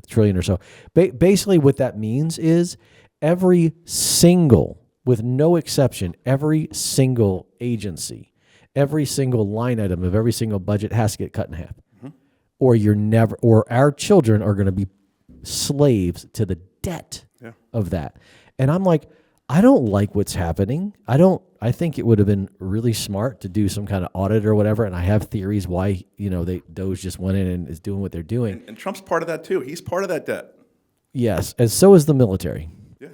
trillion or so. Basically, what that means is every single, with no exception, every single agency, every single line item of every single budget has to get cut in half, or our children are going to be slaves to the debt of that. And I'm like, I don't like what's happening. I think it would have been really smart to do some kind of audit or whatever. And I have theories why, Doge just went in and is doing what they're doing. And Trump's part of that too. He's part of that debt. Yes. And so is the military. Yeah.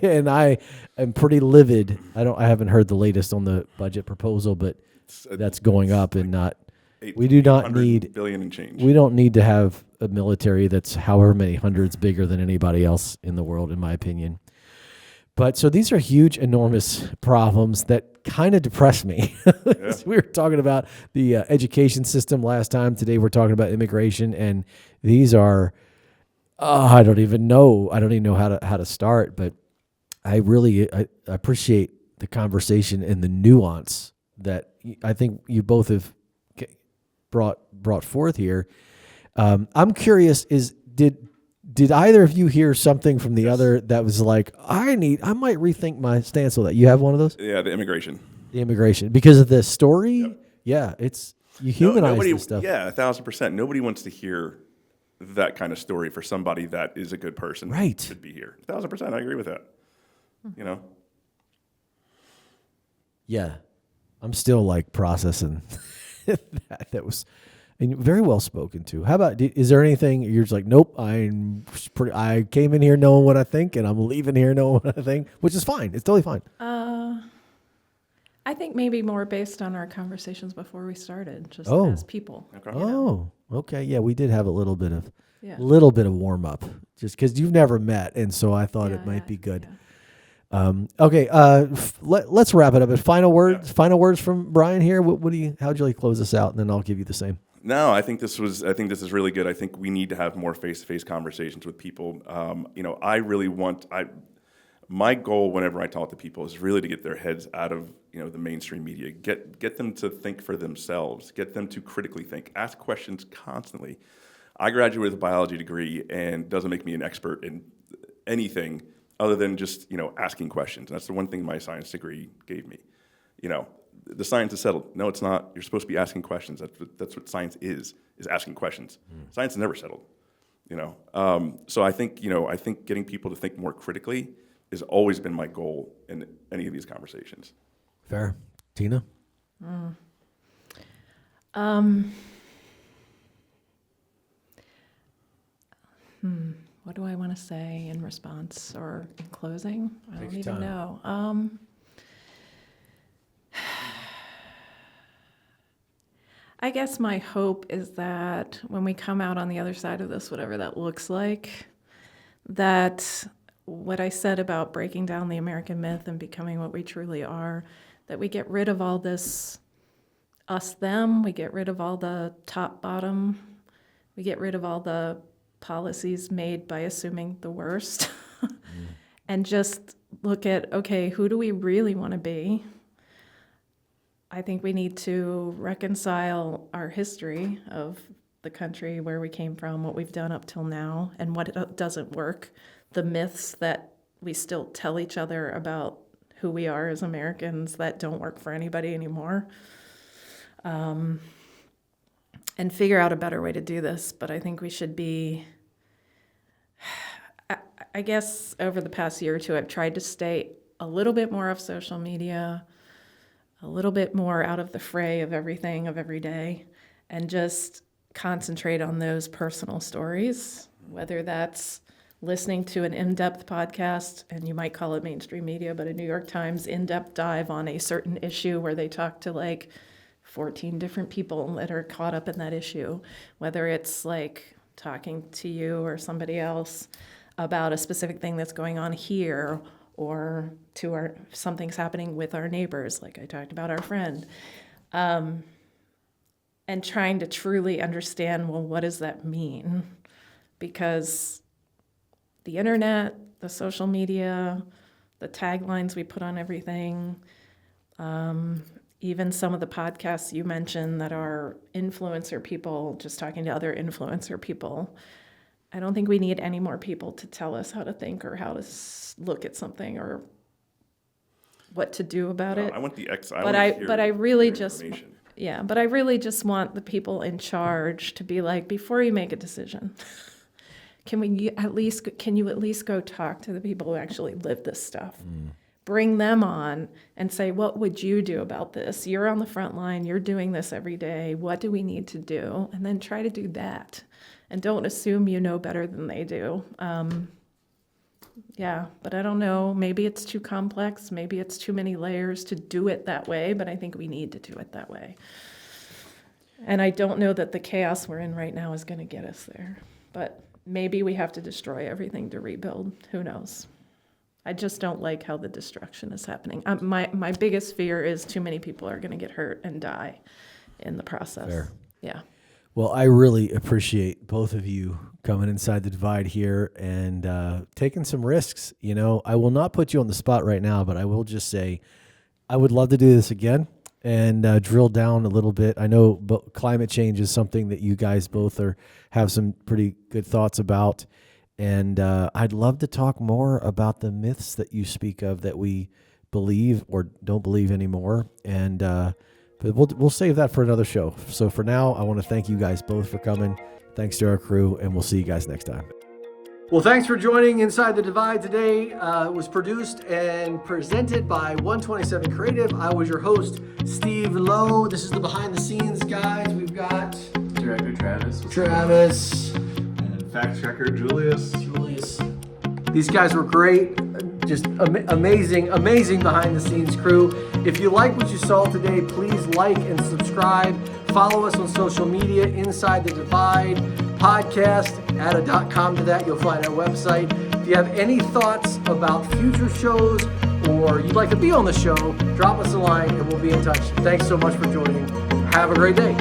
And I am pretty livid. I haven't heard the latest on the budget proposal, but that's going up and not, we do not need billion and change. We don't need to have a military that's however many hundreds bigger than anybody else in the world, in my opinion. But so these are huge, enormous problems that kind of depress me. Yeah. We were talking about the education system last time. Today we're talking about immigration, and these are, I don't even know how to start. But I really I appreciate the conversation and the nuance that I think you both have brought forth here. I'm curious: did either of you hear something from the other that was like, I might rethink my stance on that? You have one of those? Yeah, the immigration. The immigration. Because of the story? Yep. Yeah, you humanize this stuff. Yeah, 1,000%. Nobody wants to hear that kind of story for somebody that is a good person. Right. Should be here. 1,000%. I agree with that. Yeah. I'm still like processing that was and very well spoken to. How about, is there anything you're just like, nope, I came in here knowing what I think, and I'm leaving here knowing what I think, which is fine. It's totally fine. I think maybe more based on our conversations before we started, just Oh. as people. Okay. Oh, okay. Yeah, we did have a little bit of Yeah. warm up, just because you've never met, and so I thought it might be good. Yeah. Okay, let's wrap it up. But final words from Brian here. How'd you like to close this out, and then I'll give you the same. No, I think this is really good. I think we need to have more face-to-face conversations with people. I really my goal whenever I talk to people is really to get their heads out of the mainstream media. Get them to think for themselves. Get them to critically think. Ask questions constantly. I graduated with a biology degree, and doesn't make me an expert in anything other than just asking questions. And that's the one thing my science degree gave me. the science is settled. No, it's not. You're supposed to be asking questions. That's what science is asking questions. Science is never settled, you know. So I think getting people to think more critically has always been my goal in any of these conversations. Fair. Tina? What do I want to say in response or in closing? I Take don't your even time. know. I guess my hope is that when we come out on the other side of this, whatever that looks like, that what I said about breaking down the American myth and becoming what we truly are, that we get rid of all this us, them, we get rid of all the top, bottom, we get rid of all the policies made by assuming the worst and just look at, okay, who do we really want to be? I think we need to reconcile our history of the country, where we came from, what we've done up till now, and what doesn't work, the myths that we still tell each other about who we are as Americans that don't work for anybody anymore, and figure out a better way to do this. But I think we should be, I guess over the past year or two, I've tried to stay a little bit more off social media, a little bit more out of the fray of everything of every day, and just concentrate on those personal stories, whether that's listening to an in-depth podcast, and you might call it mainstream media, but a New York Times in-depth dive on a certain issue where they talk to like 14 different people that are caught up in that issue, whether it's like talking to you or somebody else about a specific thing that's going on here, or to something's happening with our neighbors, like I talked about our friend, and trying to truly understand, well, what does that mean? Because the internet, the social media, the taglines we put on everything, even some of the podcasts you mentioned that are influencer people, just talking to other influencer people, I don't think we need any more people to tell us how to think or how to look at something or what to do about it. I want the But I really just, information. yeah, but I really just want the people in charge to be like, before you make a decision, can you at least go talk to the people who actually live this stuff? Bring them on and say, what would you do about this? You're on the front line. You're doing this every day. What do we need to do? And then try to do that. And don't assume you know better than they do. Yeah, but I don't know. Maybe it's too complex. Maybe it's too many layers to do it that way, but I think we need to do it that way. And I don't know that the chaos we're in right now is going to get us there. But maybe we have to destroy everything to rebuild. Who knows? I just don't like how the destruction is happening. My biggest fear is too many people are going to get hurt and die in the process. Fair. Yeah. Well, I really appreciate both of you coming inside the divide here and taking some risks. You know, I will not put you on the spot right now, but I will just say I would love to do this again and drill down a little bit. I know climate change is something that you guys both have some pretty good thoughts about. And I'd love to talk more about the myths that you speak of that we believe or don't believe anymore. And but we'll save that for another show. So for now, I want to thank you guys both for coming. Thanks to our crew, and we'll see you guys next time. Well, thanks for joining Inside the Divide today. It was produced and presented by 127 Creative. I was your host, Steve Lowe. This is the behind the scenes guys. We've got Director Travis. And fact checker Julius. These guys were great. Just amazing behind the scenes crew. If you like what you saw today, please like and subscribe. Follow us on social media, Inside the Divide podcast. Add a .com to that, you'll find our website. If you have any thoughts about future shows or you'd like to be on the show, drop us a line and we'll be in touch. Thanks so much for joining. Have a great day.